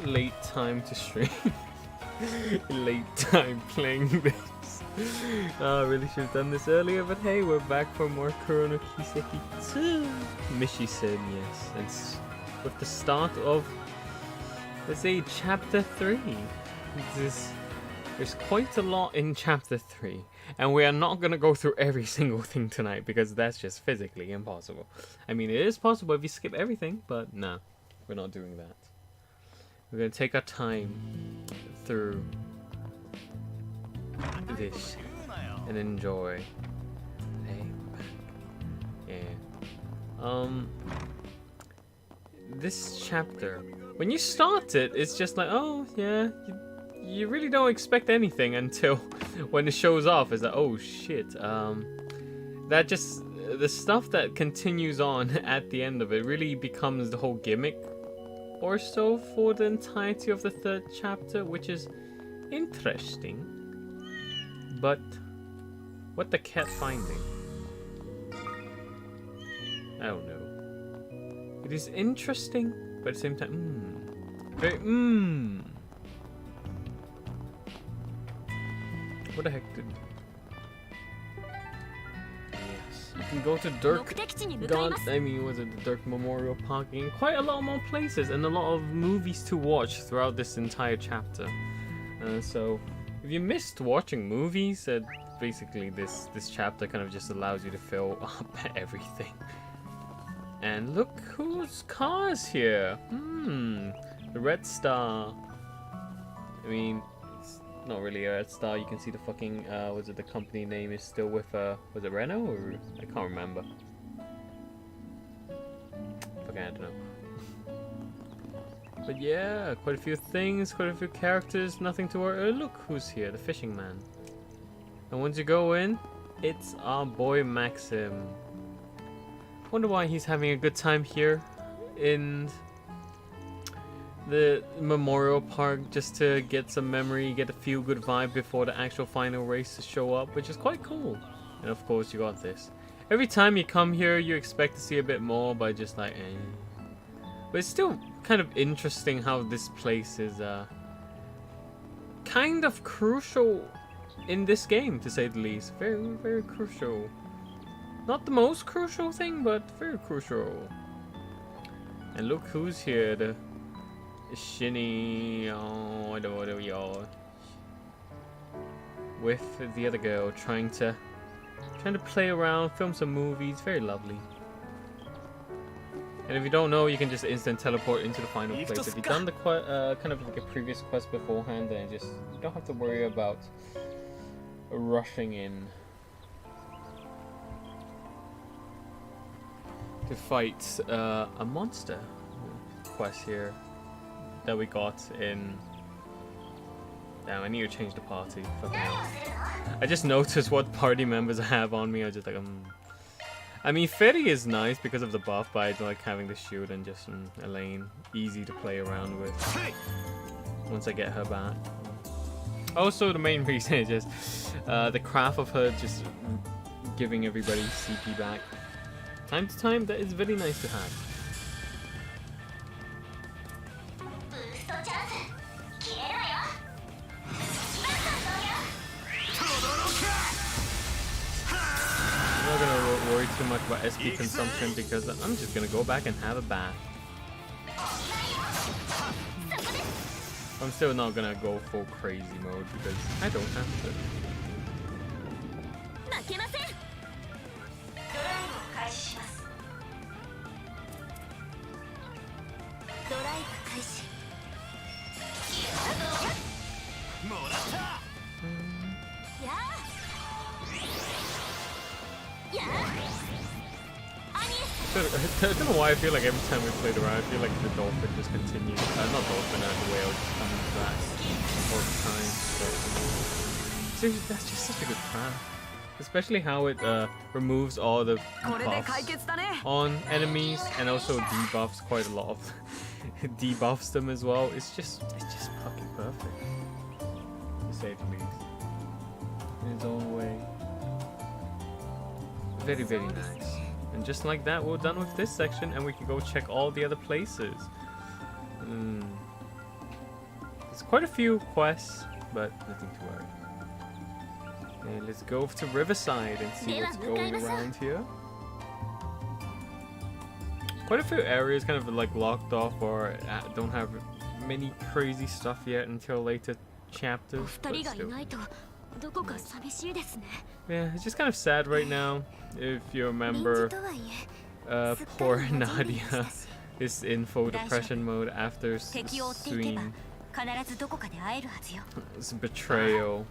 late time to stream. Late time playing this. I really should have done this earlier, but hey, we're back for more Kuro No Kiseki 2. Mishy'S, yes. It's with the start of, let's say, chapter 3. There's quite a lot in chapter 3, and we are not going to go through every single thing tonight because that's just physically impossible. I mean, it is possible if you skip everything, but no, we're not doing that. We're going to take our time through this and enjoy. Hey, yeah. This chapter, when you start it, it's just like, oh yeah, you really don't expect anything until when it shows off. It's like, oh shit. That just, the stuff that continues on at the end of it really becomes the whole gimmick or so for the entirety of the third chapter, which is interesting. But what the cat finding? I don't know. It is interesting, but at the same time, very What the heck did? Yes, you can go to Dirk. Was it the Dirk Memorial Park? In quite a lot more places and a lot of movies to watch throughout this entire chapter. So, if you missed watching movies, basically this chapter kind of just allows you to fill up everything. And look whose car is here. The Red Star. I mean, not really a Red Star. You can see the fucking was it the company name is still with was it Renault or I can't remember. Fucking I don't know. But yeah, quite a few things, quite a few characters, nothing to worry. Look who's here, the fishing man. And once you go in, it's our boy Maxim. Wonder why he's having a good time here in the Memorial Park, just to get some memory, get a feel-good vibe before the actual final race to show up, which is quite cool. And of course, you got this. Every time you come here, you expect to see a bit more, but just like, But it's still kind of interesting how this place is kind of crucial in this game, to say the least. Very, very crucial. Not the most crucial thing, but very crucial. And look who's here, the Shinny, with the other girl, trying to play around, film some movies. Very lovely. And if you don't know, you can just instant teleport into the final place. If you've done the kind of like a previous quest beforehand, then you don't have to worry about rushing in to fight a monster quest here that we got in. Damn, I need to change the party. Fucking hell. I just noticed what party members I have on me. I just like I mean, Fetty is nice because of the buff, but I like having the shield and just Elaine, easy to play around with once I get her back. Also, the main reason is just the craft of her just giving everybody CP back. Time to time, that is very nice to have. I'm not gonna worry too much about SP consumption because I'm just gonna go back and have a bath. I'm still not gonna go full crazy mode because I don't have to. I don't know why I feel like every time we played around, I feel like the dolphin just continues. Not dolphin, the whale just comes back all the time. But seriously, that's just such a good craft. Especially how it removes all the buffs on enemies and also debuffs quite a lot of debuffs them as well. It's just fucking perfect, to say the least. In its own way. Very, very nice. And just like that, we're done with this section and we can go check all the other places. It's quite a few quests, but nothing to worry. And let's go to Riverside and see what's going around here. Quite a few areas kind of like locked off or don't have many crazy stuff yet until later chapters, but still. Yeah, it's just kind of sad right now. If you remember, poor Nadia is in full depression mode after Sween's betrayal,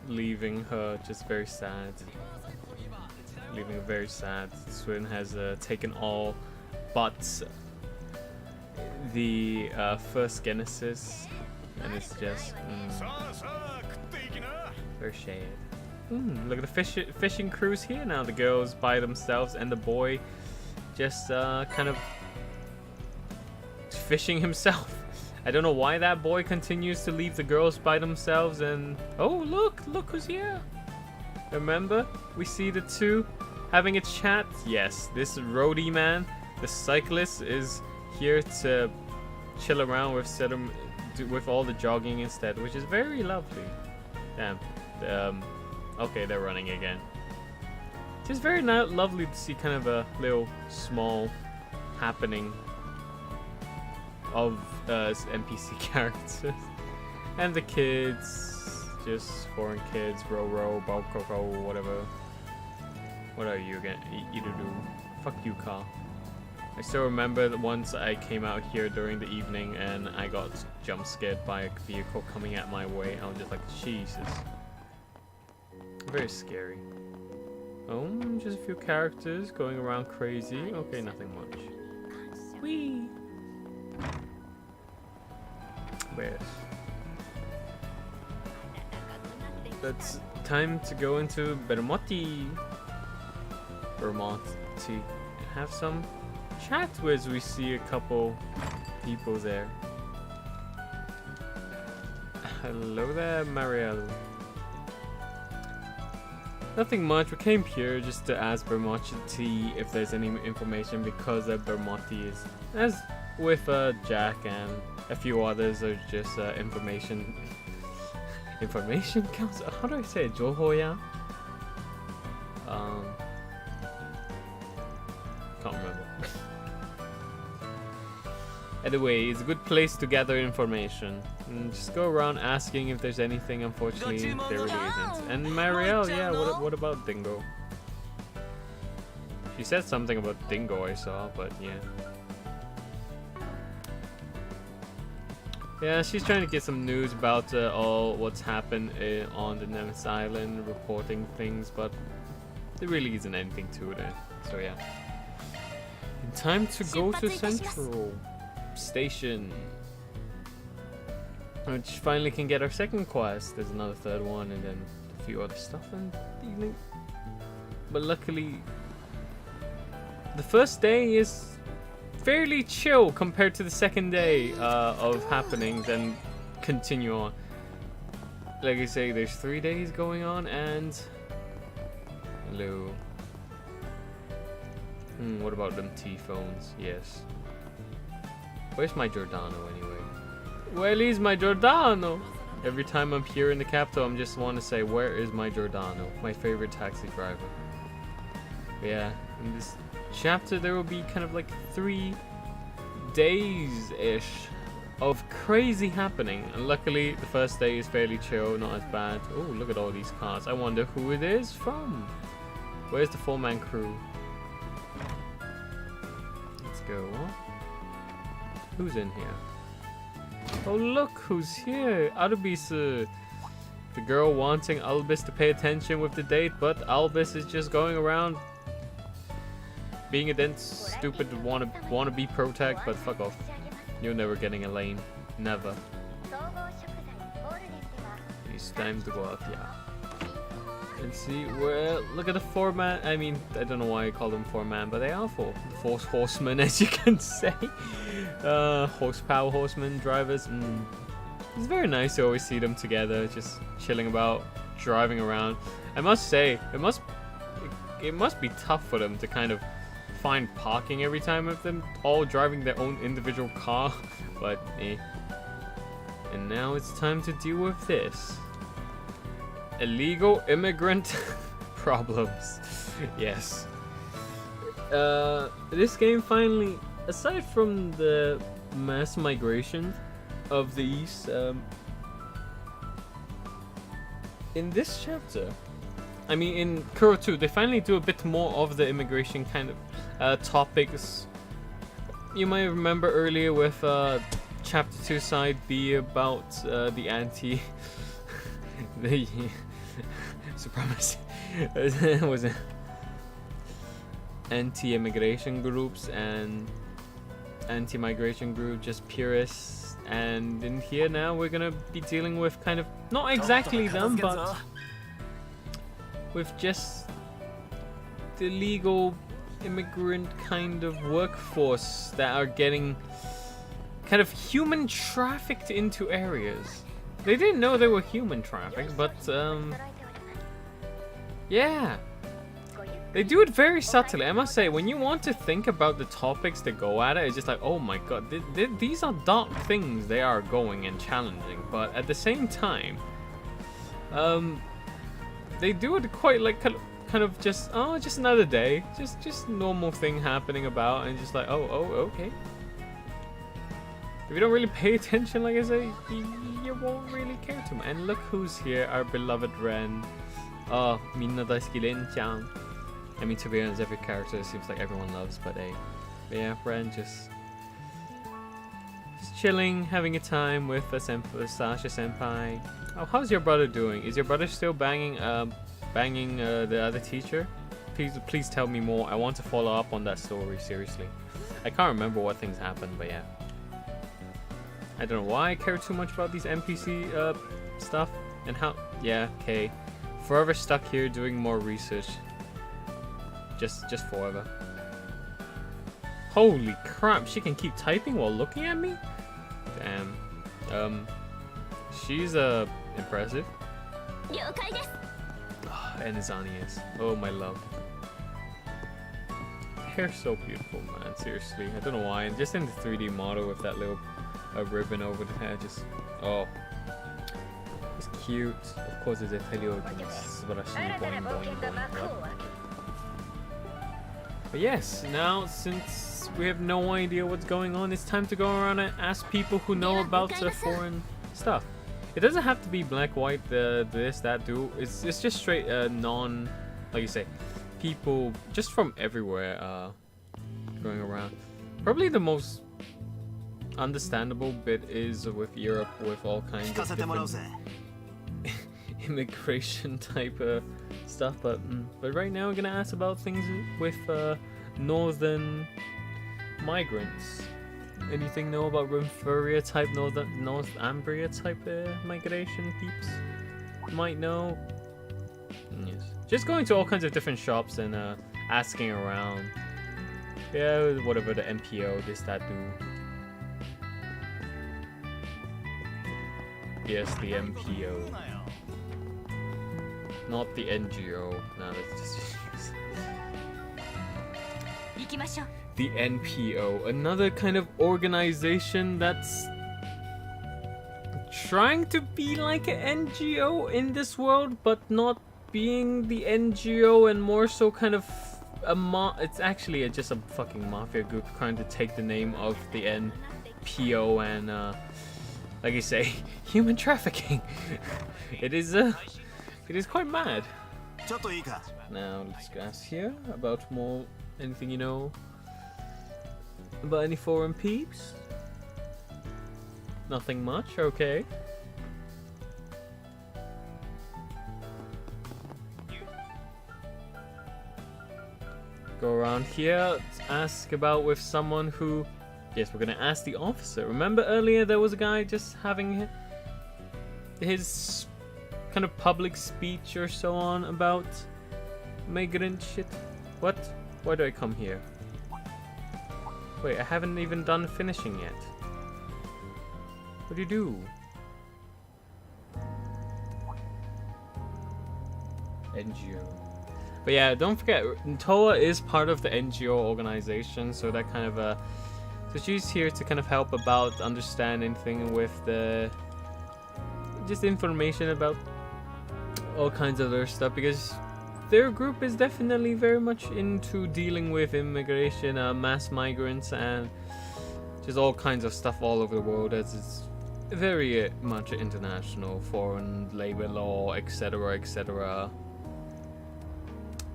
leaving her just very sad. Leaving very sad. Swin has taken all but the first Genesis, and it's just very shade. Look at the fishing cruise here now. The girls by themselves and the boy just kind of fishing himself. I don't know why that boy continues to leave the girls by themselves. And oh, look who's here. Remember, we see the two having a chat. Yes, this roadie man, the cyclist, is here to chill around with all the jogging instead, which is very lovely. Damn. Okay, they're running again. Just very lovely to see kind of a little small happening of NPC characters. And the kids, just foreign kids, Roro, Bokoko, whatever. What are you again? Irudu. Fuck you, Ka. I still remember that once I came out here during the evening and I got jump scared by a vehicle coming at my way. I was just like, Jesus. Very scary. Oh, just a few characters going around crazy. Okay, nothing much. Whee! Where's? It's time to go into Bermotti. Have some chat with. We see a couple people there. Hello there, Marielle. Nothing much. We came here just to ask Bermotti if there's any information, because Bermotti is, as with Jack and a few others, are just information council. How do I say it? Johoya? Can't remember. Anyway, it's a good place to gather information. And just go around asking if there's anything. Unfortunately, there really isn't. And Marielle, yeah, what about Dingo? She said something about Dingo, I saw, but yeah. Yeah, she's trying to get some news about all what's happened on the Nemesis Island, reporting things, but there really isn't anything to it. So yeah. Time to go to Central Station, which finally can get our second quest. There's another third one, and then a few other stuff in the evening. But luckily, the first day is fairly chill compared to the second day of happenings, and continue on. Like I say, there's 3 days going on, and hello. What about them T-phones? Yes. Where's my Giordano anyway? Where is my Giordano? Every time I'm here in the capital, I just want to say, where is my Giordano? My favorite taxi driver. But yeah, in this chapter there will be kind of like 3 days-ish of crazy happening. And luckily, the first day is fairly chill, not as bad. Oh, look at all these cars. I wonder who it is from. Where's the 4-man crew? Let's go. Who's in here? Oh, look who's here. Albus. The girl wanting Albus to pay attention with the date, but Albus is just going around being a dense, stupid, wanna be protect, but fuck off. You're never getting a lane. Never. It's time to go out, yeah. And see, well, look at the 4-man. I mean, I don't know why I call them 4-man, but they are 4 horsemen, as you can say. Horsepower horsemen, drivers. It's very nice to always see them together, just chilling about, driving around. I must say, it must be tough for them to kind of find parking every time, with them all driving their own individual car but eh. And now it's time to deal with this. Illegal immigrant problems. Yes. This game finally, aside from the mass migration of the East, in this chapter, I mean in Kuro 2, they finally do a bit more of the immigration kind of topics. You might remember earlier with chapter 2 side B about the anti the supremacy was it anti-immigration groups and anti-migration group, just purists, and in here now we're gonna be dealing with kind of not exactly them, but with just the legal immigrant kind of workforce that are getting kind of human trafficked into areas. They didn't know they were human trafficked, but yeah, they do it very subtly. I must say, when you want to think about the topics that go at it, it's just like, oh my god, these are dark things they are going and challenging, but at the same time, they do it quite like kind of just, oh, just another day, just normal thing happening about, and just like, oh, okay. If you don't really pay attention, like I say, you won't really care too much. And look who's here, our beloved Ren. Oh, minna daisuki Ren-chan. I mean, to be honest, every character it seems like everyone loves, but hey. But yeah, Ren just chilling, having a time with Sasha senpai. Oh, how's your brother doing? Is your brother still banging the other teacher? Please tell me more. I want to follow up on that story, seriously. I can't remember what things happened, but yeah. I don't know why I care too much about these NPC stuff and how. Yeah, okay. Forever stuck here doing more research. Just forever. Holy crap! She can keep typing while looking at me. Damn. She's impressive. And Izani is. Oh my love. Hair's so beautiful, man. Seriously, I don't know why. And just in the 3D model with that little ribbon over the head, just it's cute. Of course, it's a But yes, now since we have no idea what's going on, it's time to go around and ask people who know about foreign stuff. It doesn't have to be black, white, this, that, do. It's just straight non, like you say, people just from everywhere going around. Probably the most understandable bit is with Europe, with all kinds of different immigration type stuff. But right now we're gonna ask about things with northern migrants. Anything know about Rimfuria type, Northumbria type migration peeps? Might know. Yes. Just going to all kinds of different shops and asking around. Yeah, whatever the MPO, this, that, do. Yes, the MPO. Not the NGO. No, that's just the NPO, another kind of organization that's trying to be like an NGO in this world, but not being the NGO, and more so kind of it's actually just a fucking mafia group trying to take the name of the NPO and like you say, human trafficking. It is quite mad. Now let's ask here about more anything you know about any foreign peeps. Nothing much, okay. Go around here, ask about with someone who, yes, we're gonna ask the officer. Remember earlier there was a guy just having his kind of public speech or so on about migrant shit. What? Why do I come here? Wait, I haven't even done finishing yet. What do you do? NGO. But yeah, don't forget, Toa is part of the NGO organization, so that kind of So she's here to kind of help about understand anything with the just information about all kinds of other stuff, because their group is definitely very much into dealing with immigration, mass migrants, and just all kinds of stuff all over the world, as it's very much international, foreign labor law, etc, etc.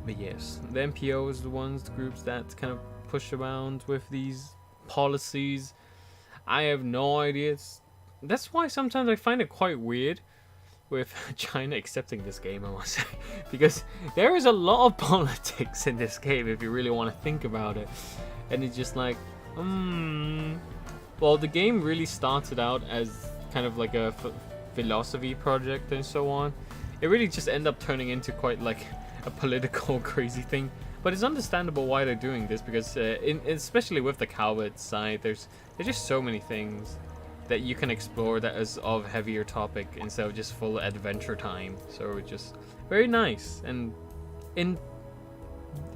But yes, the NPO is the groups that kind of push around with these policies. I have no idea. That's why sometimes I find it quite weird with China accepting this game, I must say, because there is a lot of politics in this game if you really want to think about it, and it's just like, well, the game really started out as kind of like a philosophy project and so on. It really just ended up turning into quite like a political crazy thing, but it's understandable why they're doing this, because especially with the coward side, there's just so many things that you can explore that is of heavier topic instead of just full adventure time. So it's just very nice and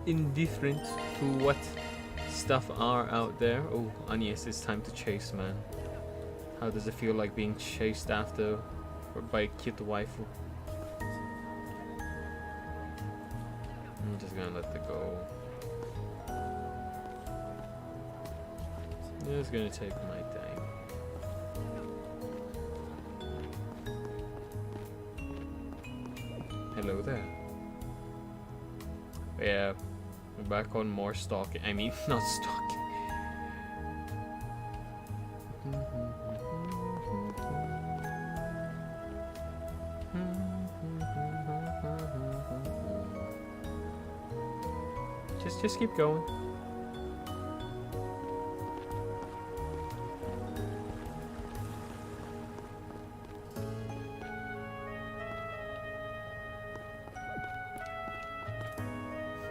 indifferent to what stuff are out there. Oh, Agnes, it's time to chase, man. How does it feel like being chased after by a cute waifu? I'm just gonna let it go. It's gonna take my time. Hello there. Yeah, we're back on more stalking. I mean, not stalking. Just keep going.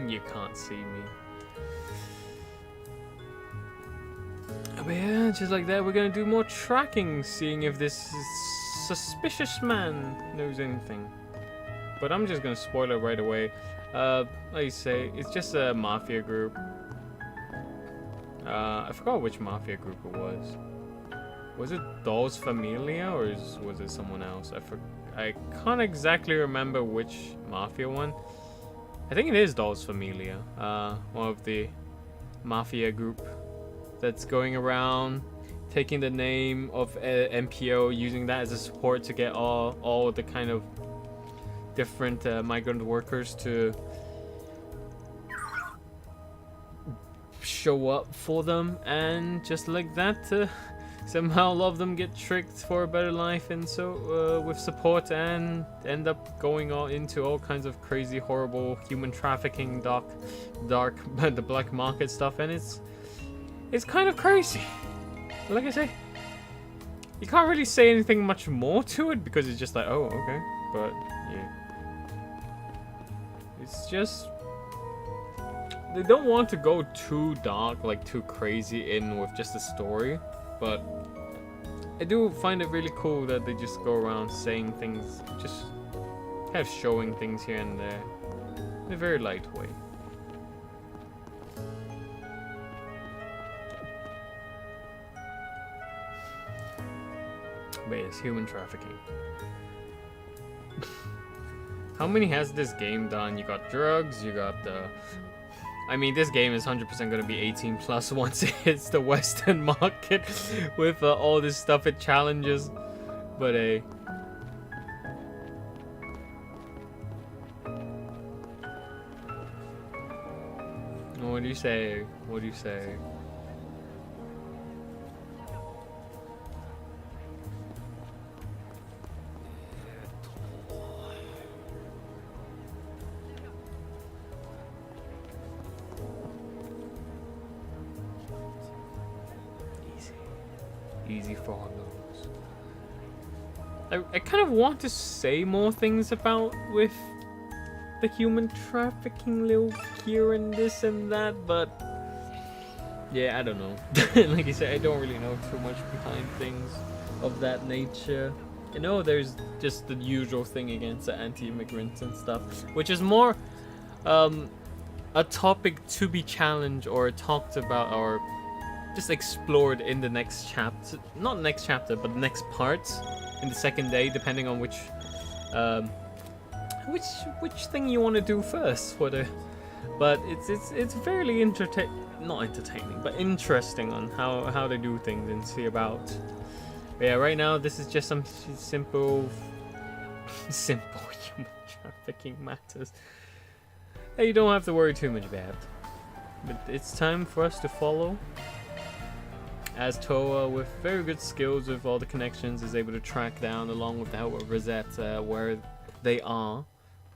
You can't see me. But yeah, just like that, we're gonna do more tracking, seeing if this suspicious man knows anything. But I'm just gonna spoil it right away. Like you say, it's just a mafia group. I forgot which mafia group it was. Was it Dolls Familia or was it someone else? I can't exactly remember which mafia one. I think it is Dolls Familia, one of the mafia group that's going around taking the name of MPO, using that as a support to get all the kind of different migrant workers to show up for them, and just like that somehow a lot of them get tricked for a better life, and so with support, and end up going into all kinds of crazy, horrible human trafficking, dark the black market stuff, and it's kind of crazy. Like I say, you can't really say anything much more to it because it's just like, oh, okay, but yeah, it's just they don't want to go too dark, like too crazy in with just the story. But I do find it really cool that they just go around saying things, just kind of showing things here and there in a very light way. But yes, human trafficking. How many has this game done? You got drugs, you got the... I mean, this game is 100% going to be 18 plus once it hits the Western market with all this stuff it challenges. But hey. What do you say? What do you say? Easy follows. I kind of want to say more things about with the human trafficking little here and this and that, but yeah, I don't know. Like I said, I don't really know too much behind things of that nature. I know there's just the usual thing against the anti-immigrants and stuff, which is more a topic to be challenged or talked about, or just explored in the next chapter, not next chapter, but next parts in the second day, depending on which thing you want to do first for the. But it's fairly not entertaining, but interesting on how they do things and see about. But yeah, right now this is just some simple human trafficking matters that you don't have to worry too much about. But it's time for us to follow, as Toa, with very good skills with all the connections, is able to track down, along with the help of Rosette, where they are,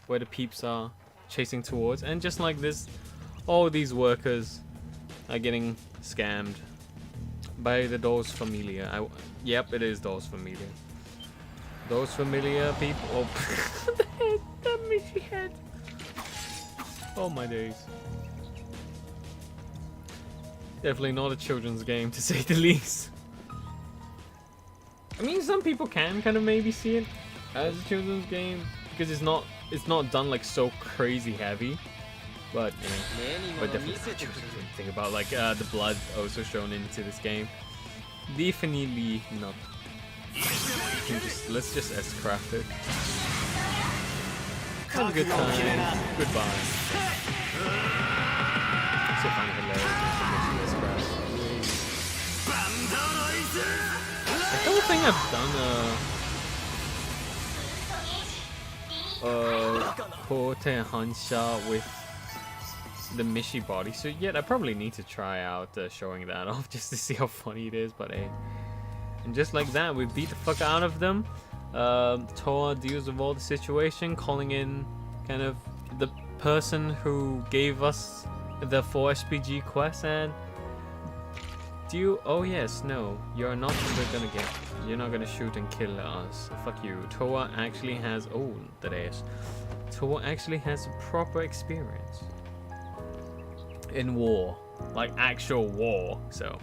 where the peeps are chasing towards. And just like this, all these workers are getting scammed by the Dos Familia. Yep, it is Dos Familia. Dos Familia people. Oh, the head, that Mishy head. Oh my days. Definitely not a children's game, to say the least. I mean, some people can kind of maybe see it as a children's game because it's not done like so crazy heavy. But you know, but definitely not a children's game. Think about like the blood also shown into this game. Definitely not. Let's just S-craft it. Have a good time. Goodbye. So fun, hilarious. I don't think I've done Kote Hansha with the Mishy bodysuit yet. I probably need to try out showing that off just to see how funny it is, but hey. And just like that, we beat the fuck out of them. Toa deals with all the situation, calling in kind of the person who gave us the 4 SPG quest. And do you? Oh yes, no, you're not you're not gonna shoot and kill us. Fuck you. Toa actually has Toa actually has a proper experience in war, like actual war. So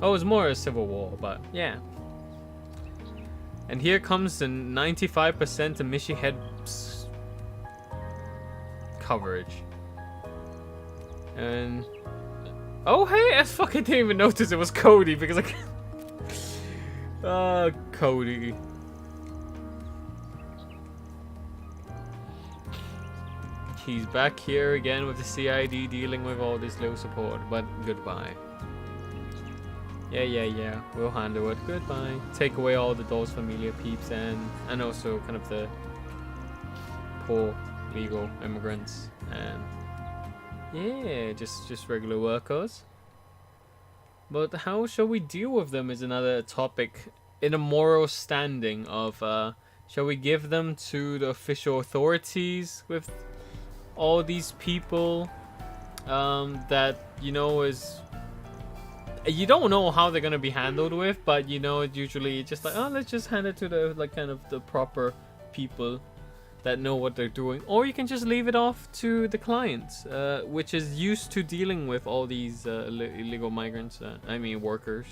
oh, it's more a civil war, but yeah. And here comes the 95% of Mishy head's coverage. And oh hey, I fucking didn't even notice it was Cody because I Cody. He's back here again with the CID dealing with all this little support, but goodbye. Yeah, we'll handle it. Goodbye. Take away all the Dos Familia peeps and also kind of the poor legal immigrants and yeah, just regular workers. But how shall we deal with them is another topic in a moral standing of shall we give them to the official authorities with all these people that you know is you don't know how they're gonna be handled with, but you know usually just like, oh, let's just hand it to the like kind of the proper people that know what they're doing, or you can just leave it off to the clients, which is used to dealing with all these illegal migrants. I mean workers.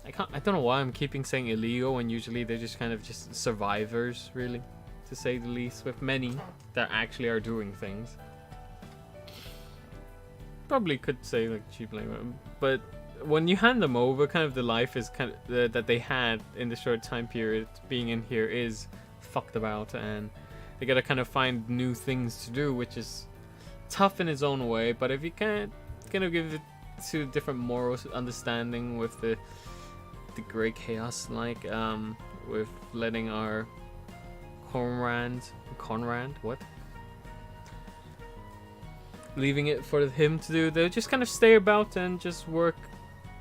I don't know why I'm keeping saying illegal when usually they're just kind of just survivors, really, to say the least. With many that actually are doing things. Probably could say like cheap labor, but when you hand them over, kind of the life is kind of that they had in the short time period being in here is fucked about, and they gotta kind of find new things to do, which is tough in its own way. But if you can't kind of give it to different moral understanding with the great chaos, like with letting our Conrad, what? Leaving it for him to do, they'll just kind of stay about and just work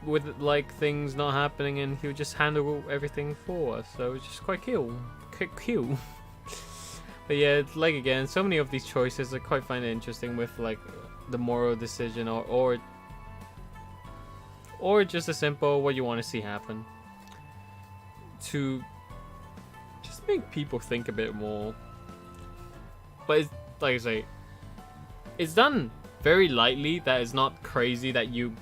with like things not happening, and he'll just handle everything for us. So it's just quite cool. But yeah, like again, so many of these choices I quite find it interesting with like the moral decision or just a simple what you want to see happen to just make people think a bit more. But it's, like I say, it's done very lightly, that is not crazy that you're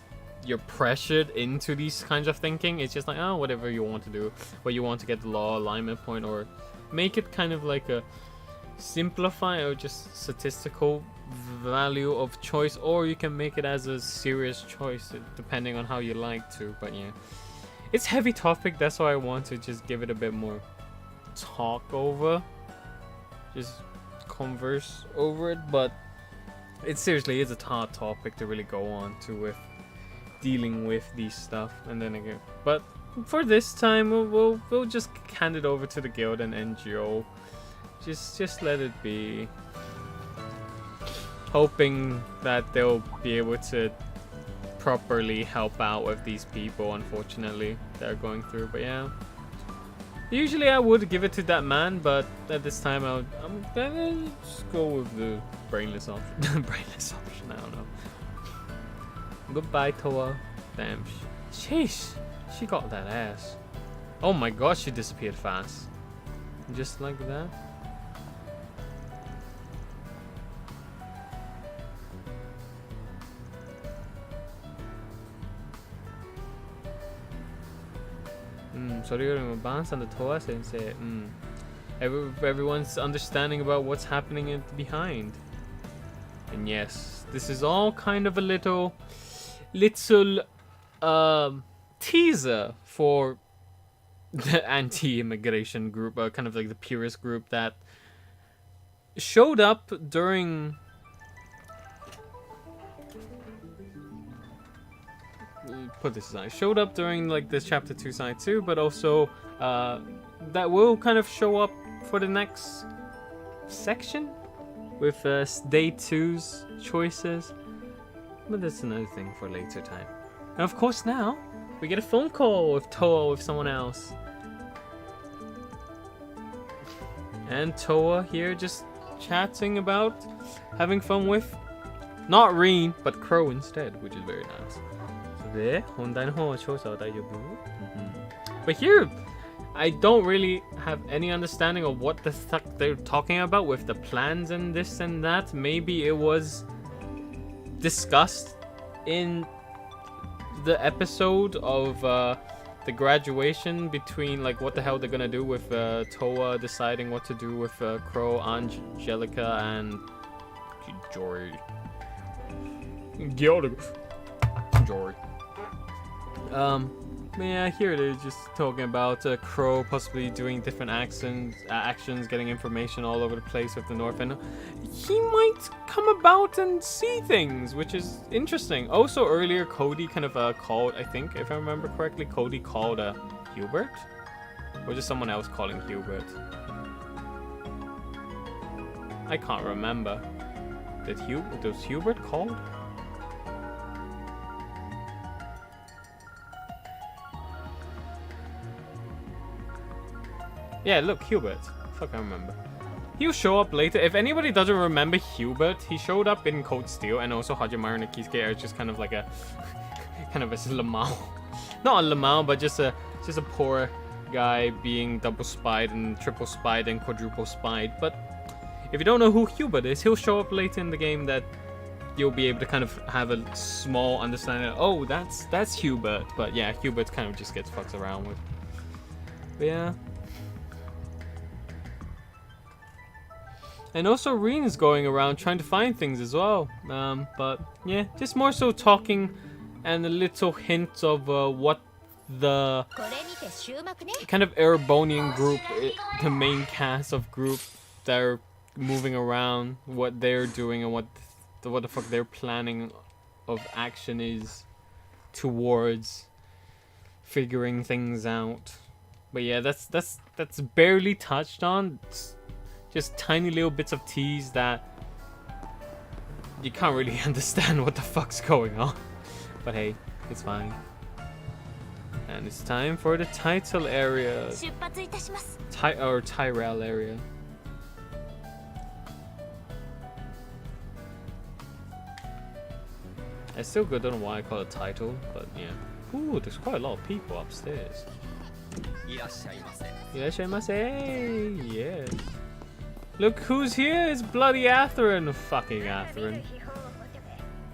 pressured into these kinds of thinking. It's just like, oh, whatever you want to do, what you want to get the law alignment point, or make it kind of like a simplify or just statistical value of choice, or you can make it as a serious choice depending on how you like to. But yeah, it's heavy topic, that's why I want to just give it a bit more talk over, just converse over it. But it seriously is a hard topic to really go on to with dealing with these stuff. And then again, but for this time we'll just hand it over to the guild and NGO. Just let it be, hoping that they'll be able to properly help out with these people, unfortunately, that are going through. But yeah, usually I would give it to that man, but at this time I'm gonna just go with the brainless option. Brainless option, I don't know. Goodbye, Toa. Damn, sheesh, she got that ass. Oh my gosh, she disappeared fast, just like that. Everyone's understanding about what's happening behind. And yes, this is all kind of a little teaser for the anti-immigration group, kind of like the purist group that showed up during showed up during like this chapter 2 side 2, but also that will kind of show up for the next section with day 2's choices. But that's another thing for a later time. And of course now we get a phone call with Toa with someone else. And Toa here just chatting about having fun with not Rin but Crow instead, which is very nice. But here I don't really have any understanding of what the fuck they're talking about with the plans and this and that. Maybe it was discussed in the episode of the graduation between, like, what the hell they're gonna do with Toa deciding what to do with Crow, Angelica, and Jory. Jory. Yeah, here it is, just talking about Crow possibly doing different actions, getting information all over the place with the North, and he might come about and see things, which is interesting. Also, earlier Cody kind of called, I think, if I remember correctly, Cody called Hubert, or just someone else calling Hubert. I can't remember. Was Hubert called? Yeah, look, Hubert. Fuck, I remember. He'll show up later. If anybody doesn't remember Hubert, he showed up in Cold Steel, and also Hajimaru no Kiseki are just kind of like a kind of a Lamau. Not a Lamau, but just a poor guy being double spied and triple spied and quadruple spied. But if you don't know who Hubert is, he'll show up later in the game that you'll be able to kind of have a small understanding. Oh, that's Hubert. But yeah, Hubert kind of just gets fucked around with. But yeah. And also Rin is going around trying to find things as well. But yeah, just more so talking and a little hint of what the kind of Erebonian group, the main cast of group that are moving around, what they're doing and what the fuck their planning of action is towards figuring things out. But yeah, that's barely touched on. It's just tiny little bits of tease that you can't really understand what the fuck's going on. But hey, it's fine. And it's time for the title area. Tyrell area. I still don't know why I call it title, but yeah. Ooh, there's quite a lot of people upstairs. Irashaimase! Yes. Look who's here! It's bloody Atherin! Fucking Atherin.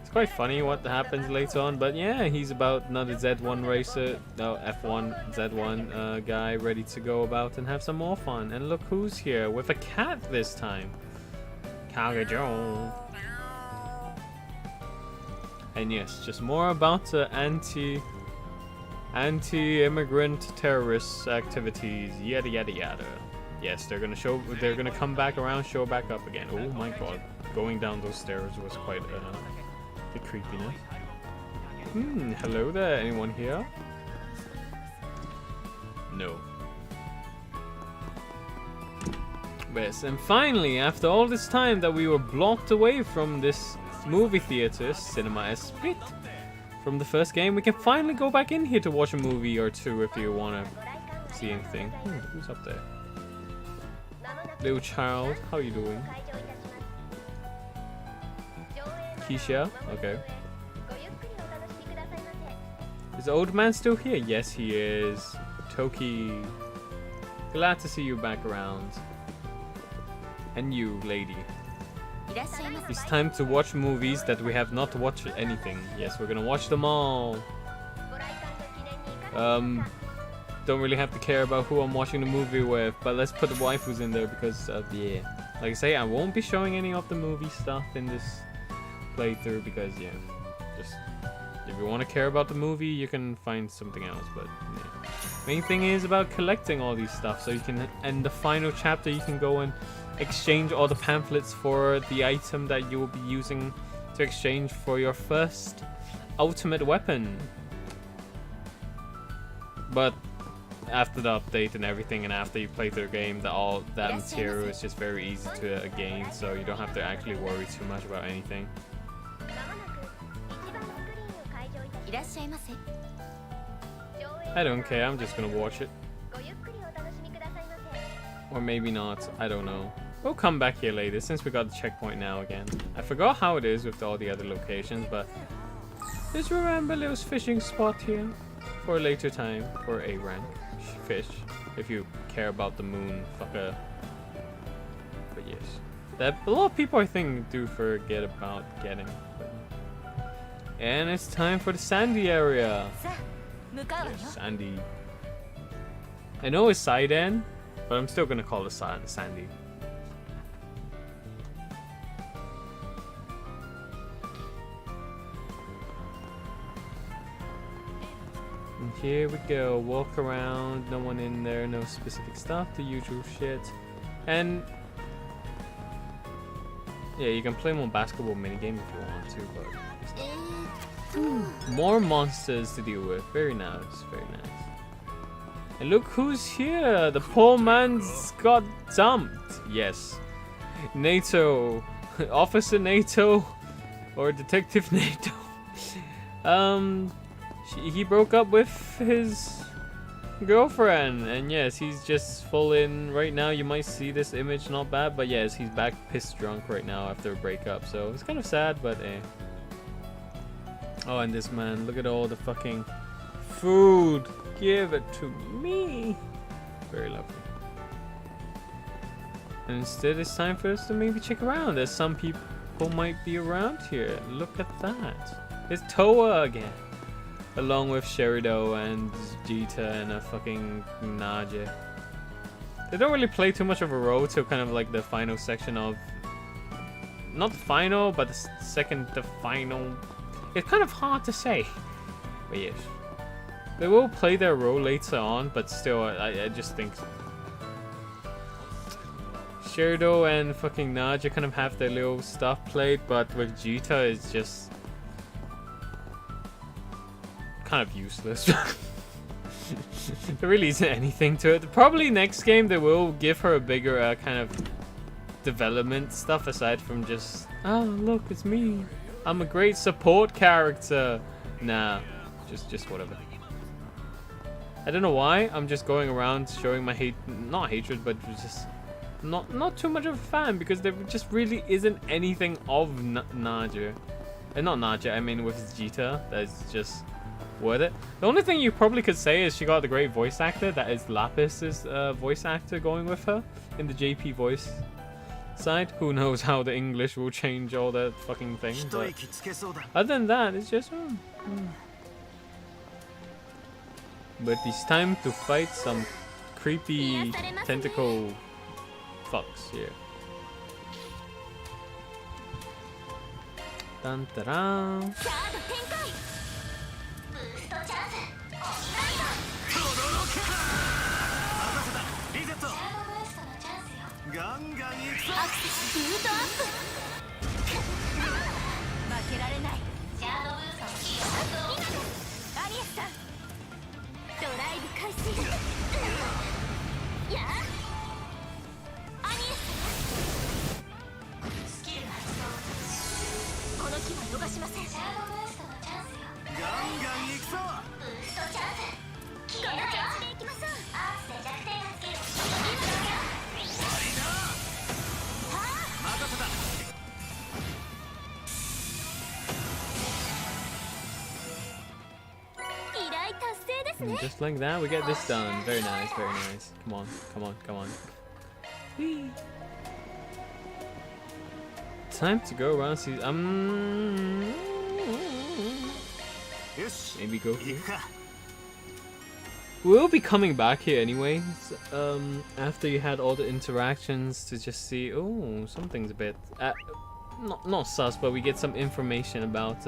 It's quite funny what happens later on, but yeah, he's about another Z1 racer, no, F1, Z1 guy ready to go about and have some more fun. And look who's here with a cat this time. Kagajo. And yes, just more about the anti-immigrant terrorist activities, yada yada yada. Yes, they're gonna come back around, show back up again. Oh my god, going down those stairs was quite the creepiness. Hello there, anyone here? No. Yes, and finally, after all this time that we were blocked away from this movie theater, cinema is split from the first game, we can finally go back in here to watch a movie or two if you want to see anything. Who's up there? Little child, how you doing? Keisha? Okay. Is the old man still here? Yes, he is. Toki, glad to see you back around. And you, lady. It's time to watch movies that we have not watched anything. Yes, we're gonna watch them all. Don't really have to care about who I'm watching the movie with, but let's put the waifus in there because yeah. Like I say, I won't be showing any of the movie stuff in this playthrough because yeah, just if you want to care about the movie, you can find something else. But yeah. Main thing is about collecting all these stuff, so you can end the final chapter. You can go and exchange all the pamphlets for the item that you will be using to exchange for your first ultimate weapon. But after the update and everything, and after you play through the game, that material is just very easy to gain, so you don't have to actually worry too much about anything. I don't care, I'm just gonna watch it. Or maybe not, I don't know. We'll come back here later since we got the checkpoint now again. I forgot how it is with all the other locations, but just remember Leo's fishing spot here for a later time for A rank fish, if you care about the moon, fucker. But yes, that a lot of people I think do forget about getting. And it's time for the sandy area. Yes, sandy. I know it's side end, but I'm still gonna call it sandy. And here we go, walk around, no one in there, no specific stuff, the usual shit. And yeah, you can play more basketball minigame if you want to, but more monsters to deal with. Very nice, very nice. And look who's here! The poor man's got dumped. Yes, NATO, Officer NATO, or Detective NATO. He broke up with his girlfriend, and yes, he's just full in right now. You might see this image, not bad, but yes, he's back pissed drunk right now after a breakup, so it's kind of sad, but eh. Oh, and this man, look at all the fucking food. Give it to me. Very lovely. And instead, it's time for us to maybe check around. There's some people might be around here. Look at that. It's Toa again. Along with Sherido and Jita and a fucking Naje. They don't really play too much of a role till kind of like the final section of... Not the final, but the second to final. It's kind of hard to say. But yes. They will play their role later on, but still, I just think... Sherido and fucking Naja kind of have their little stuff played, but with Jita it's just... kind of useless. There really isn't anything to it. Probably next game they will give her a bigger kind of development stuff aside from just, oh look, it's me, I'm a great support character. Nah, just whatever. I don't know why I'm just going around showing my not hatred, but just not too much of a fan, because there just really isn't anything of Naja, and not Naja, I mean with Jita, that's just worth it. The only thing you probably could say is she got the great voice actor, that is Lapis's voice actor going with her in the JP voice side. Who knows how the English will change all that fucking thing, but other than that, it's just But it's time to fight some creepy tentacle fucks here. Dun, da-da. And just like that, we get this done. Very nice, very nice. Come on, come on, come on. Whee. Time to go around. See, maybe go here. We'll be coming back here anyways. After you had all the interactions to just see. Oh, something's a bit not sus, but we get some information about.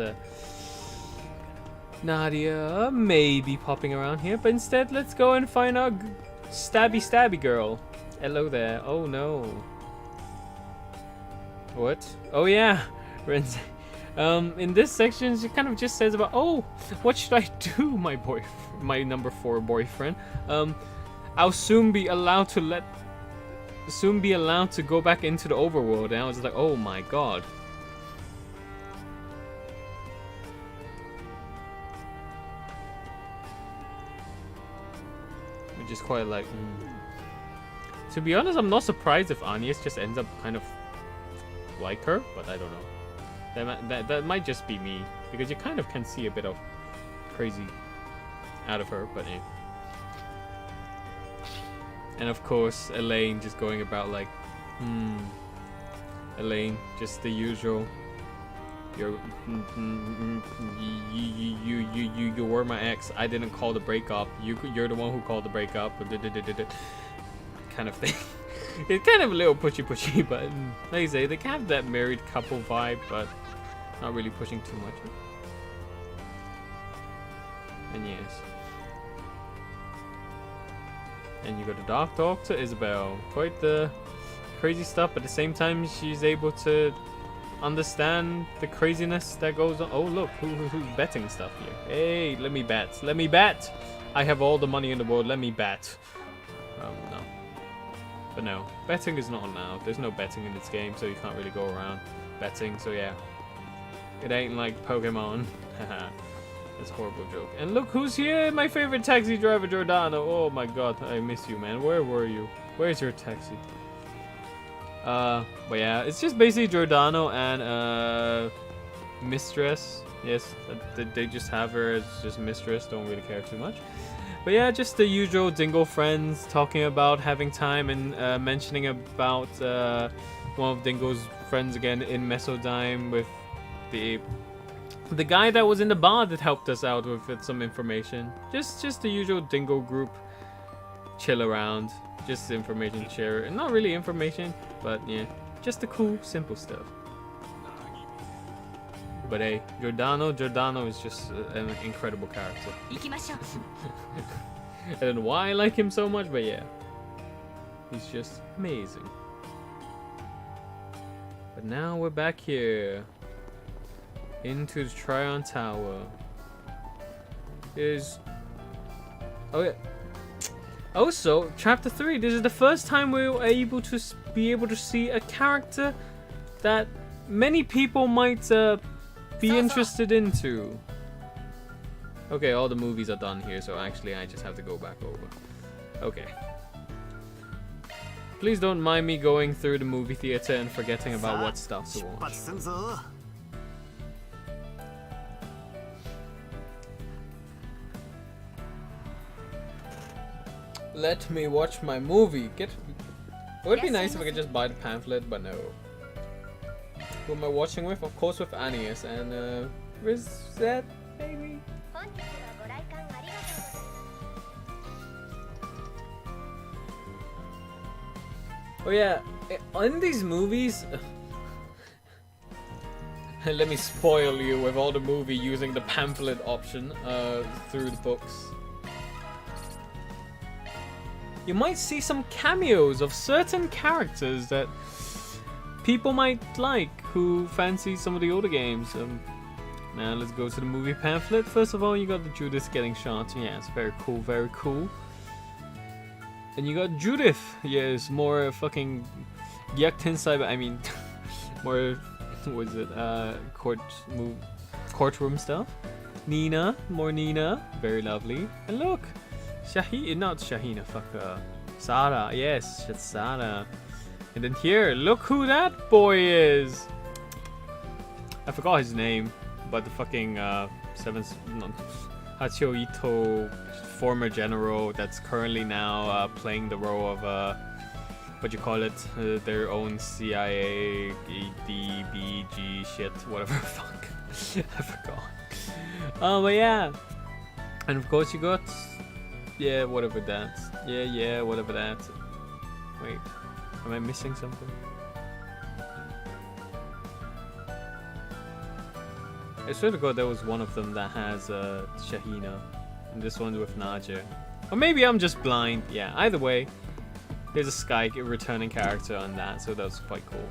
Nadia maybe popping around here, but instead let's go and find our stabby girl. Hello there. Oh no. What? Oh yeah, Renze. In this section she kind of just says about, oh, what should I do, my number 4 boyfriend? I'll soon be allowed to go back into the overworld. And I was like, oh my god. Just quite like to be honest, I'm not surprised if Agnes just ends up kind of like her, but I don't know. That might just be me, because you kind of can see a bit of crazy out of her, but and of course Elaine just going about like Elaine, just the usual. You were my ex. I didn't call the breakup. You're the one who called the breakup. Kind of thing. It's kind of a little pushy, but like I say, they can have that married couple vibe, but not really pushing too much. And yes. And you got the Dark Talk to Isabel. Quite the crazy stuff, but at the same time she's able to understand the craziness that goes on. Oh look, who's betting stuff here? Hey, let me bet. I have all the money in the world, let me bet. No. But no, betting is not allowed. There's no betting in this game, so you can't really go around betting, so yeah. It ain't like Pokemon. That's a horrible joke. And look who's here, my favorite taxi driver, Giordano. Oh my god, I miss you, man. Where were you? Where's your taxi? But yeah, it's just basically Giordano and Mistress. Yes, they just have her as just Mistress. Don't really care too much. But yeah, just the usual Dingle friends talking about having time and mentioning about one of Dingle's friends again in Mesodyne with the guy that was in the bar that helped us out with some information. Just the usual Dingle group chill around. Just information share. Not really information, but yeah, just the cool, simple stuff. But hey, Giordano is just an incredible character. I don't know why I like him so much, but yeah, he's just amazing. But now we're back here into the Tryon Tower. Oh yeah. Also, Chapter 3. This is the first time we were able to see a character that many people might be interested into. Okay, all the movies are done here, so actually I just have to go back over. Okay. Please don't mind me going through the movie theater and forgetting about what stuff to watch. Let me watch my movie. It would be nice if I could just buy the pamphlet, but no. Who am I watching with? Of course with Agnes and Rizette, maybe? Oh yeah, in these movies, Let me spoil you with all the movie using the pamphlet option through the books. You might see some cameos of certain characters that people might like who fancy some of the older games. Now let's go to the movie pamphlet. First of all, you got the Judith getting shot. Yeah, it's very cool, very cool. And you got Judith. Yes, more fucking Yaktensai, I mean, more, what is it, courtroom stuff. Nina, more Nina, very lovely. And look, not Shahina, fuck, Sarah, yes, it's Sarah. And then here, look who that boy is. I forgot his name, but the fucking Hachio Ito, former general that's currently now playing the role of what you call it, their own CIA, DBG shit, whatever fuck. I forgot. But yeah. And of course you got, yeah, whatever that. Yeah, whatever that. Wait, am I missing something? I swear to God there was one of them that has Shahina, and this one with Naja. Or maybe I'm just blind. Yeah, either way, there's a Sky returning character on that, so that was quite cool.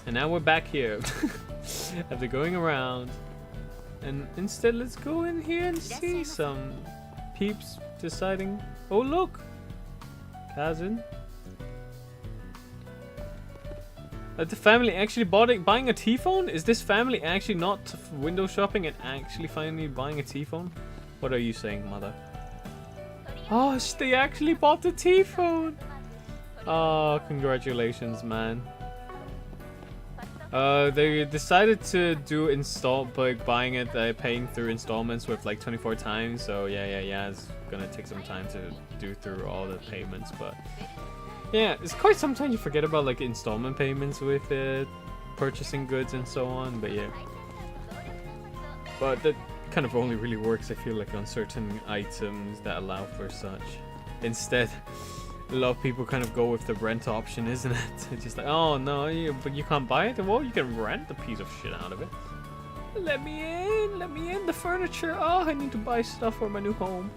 And now we're back here after going around, and instead let's go in here and see some peeps deciding. Oh look, Kazin. The family actually buying a T-phone? Is this family actually not window shopping and actually finally buying a T-phone? What are you saying, mother? Oh, they actually bought the T-phone. Oh, congratulations, man. They decided to do buying it, paying through installments with like 24 times. So yeah, it's gonna take some time to do through all the payments, but yeah, it's quite sometimes you forget about like installment payments with purchasing goods and so on. But yeah, but that kind of only really works, I feel like, on certain items that allow for such. Instead, a lot of people kind of go with the rent option, isn't it? It's just like, oh no, but you can't buy it. Well, you can rent the piece of shit out of it. Let me in the furniture. Oh, I need to buy stuff for my new home.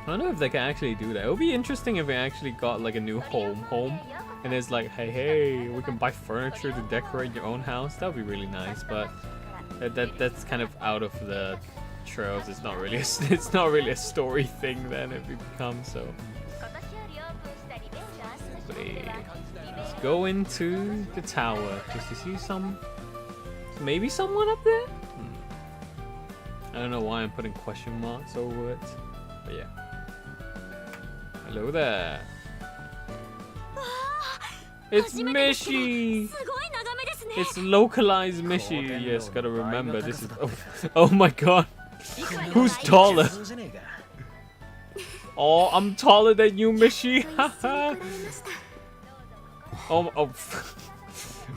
I don't know if they can actually do that. It would be interesting if they actually got like a new home, and it's like, hey, we can buy furniture to decorate your own house. That would be really nice, but that's kind of out of the trails. It's not really a story thing then if it becomes so. Let's go into the tower just to see maybe someone up there. I don't know why I'm putting question marks over it, but yeah. Hello there. It's Mishy! It's localized Mishy. Yes, gotta remember this is. Oh my god. Who's taller? Oh, I'm taller than you, Mishy.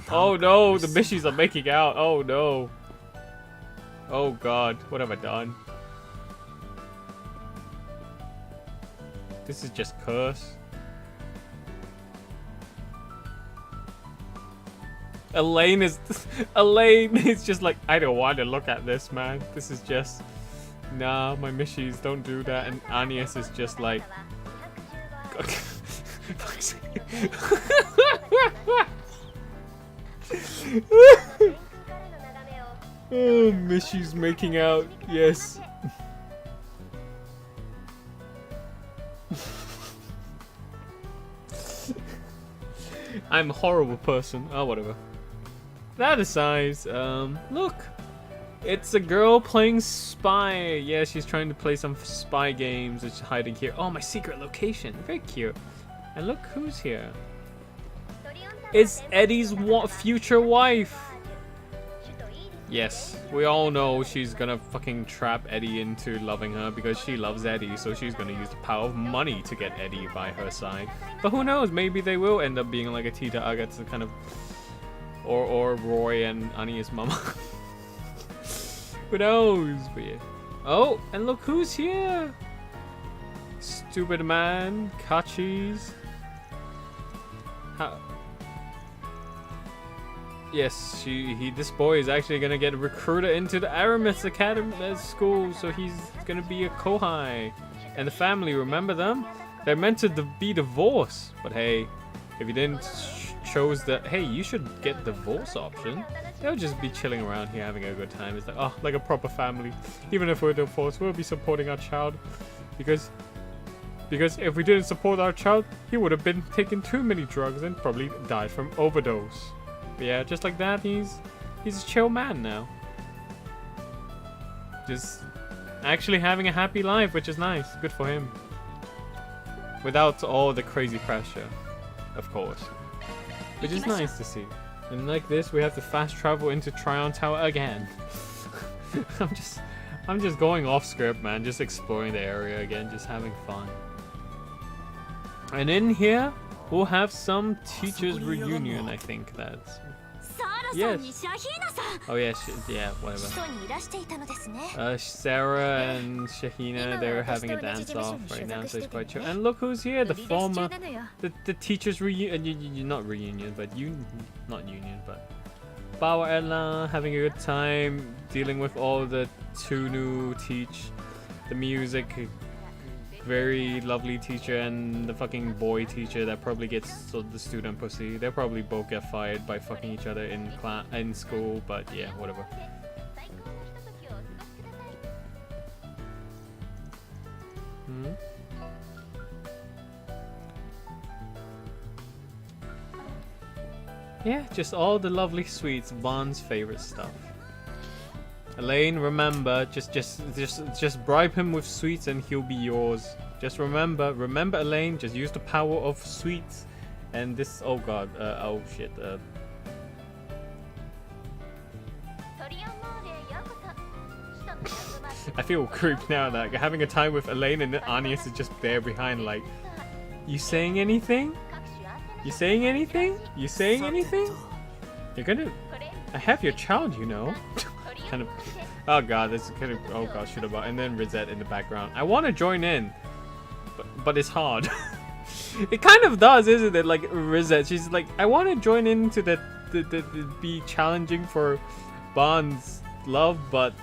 Oh no, the Mishies are making out. Oh no. Oh god, what have I done? This is just curse. Elaine is just like, I don't want to look at this, man. This is just, nah, my Mishies, don't do that. And Agnes is just like, oh, Mishy's making out, yes. I'm a horrible person. Oh, whatever. That aside, look. It's a girl playing spy. Yeah, she's trying to play some spy games. It's hiding here. Oh, my secret location. Very cute. And look who's here. It's Eddie's future wife. Yes, we all know she's gonna fucking trap Eddie into loving her because she loves Eddie, so she's gonna use the power of money to get Eddie by her side. But who knows, maybe they will end up being like a Tita Agatha kind of, or Roy and Annie's mama. Who knows? But yeah. Oh, and look who's here! Stupid man, Kachis. Yes, this boy is actually gonna get recruited into the Aramis Academy school, so he's gonna be a kohai. And the family, remember them? They're meant to be divorced, but hey, if you didn't chose that, hey, you should get divorce option. They'll just be chilling around here having a good time. It's like, oh, like a proper family. Even if we're divorced, we'll be supporting our child, because if we didn't support our child, he would have been taking too many drugs and probably died from overdose. But yeah, just like that, he's a chill man now. Just actually having a happy life, which is nice. Good for him. Without all the crazy pressure, of course. Which is nice to see. And like this, we have to fast travel into Tryon Tower again. I'm just going off script, man. Just exploring the area again, just having fun. And in here, we'll have some teachers reunion, I think that's. Yes. Oh yeah, yeah, whatever. Sarah and Shahina, they're having a dance off right now, so it's quite chill. And look who's here, the former, the teachers reunion, not reunion, but not union, but Bawa Ella having a good time, dealing with all the Tunu teach, the music. Very lovely teacher and the fucking boy teacher that probably gets the student pussy. They'll probably both get fired by fucking each other in school, but yeah, whatever. Yeah, just all the lovely sweets, Bond's favorite stuff. Elaine, remember, just bribe him with sweets and he'll be yours. Just remember, Elaine, just use the power of sweets. And this, oh god, oh shit. I feel creeped now that having a time with Elaine and Anius is just there behind, like, you saying anything? You saying anything? You saying anything? You're gonna, I have your child, you know. Kind of, oh god, this is kind of, oh god, shoot about. And then Rosette in the background. I want to join in, but it's hard. It kind of does, isn't it? Like Rosette, she's like, I want to join into the be challenging for Bond's love, but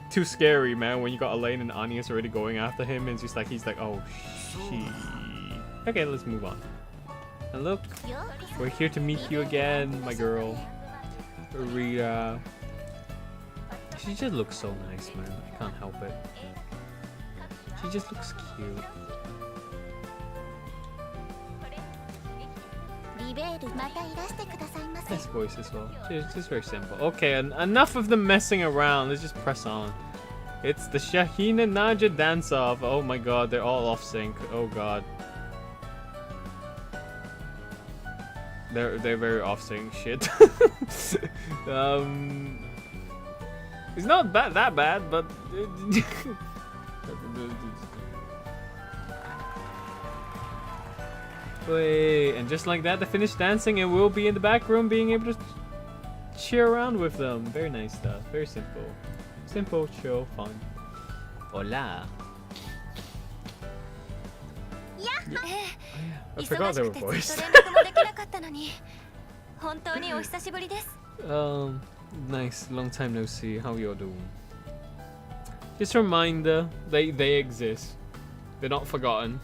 too scary, man. When you got Elaine and Anius already going after him, and he's like, oh shit. Okay, let's move on. And look, we're here to meet you again, my girl, Rita. She just looks so nice, man. I can't help it. She just looks cute. Nice voice as well. It's just very simple. Okay, enough of the messing around. Let's just press on. It's the Shahina Naja dance-off. Oh my god, they're all off sync. Oh god. They're very off sync. Shit. It's not that bad, but wait, and just like that, they finish dancing, and we'll be in the back room, being able to cheer around with them. Very nice stuff. Very simple, chill, fun. Hola. Yeah. I forgot they were voiced. Nice, long time no see. How y'all doing? Just a reminder, they exist. They're not forgotten.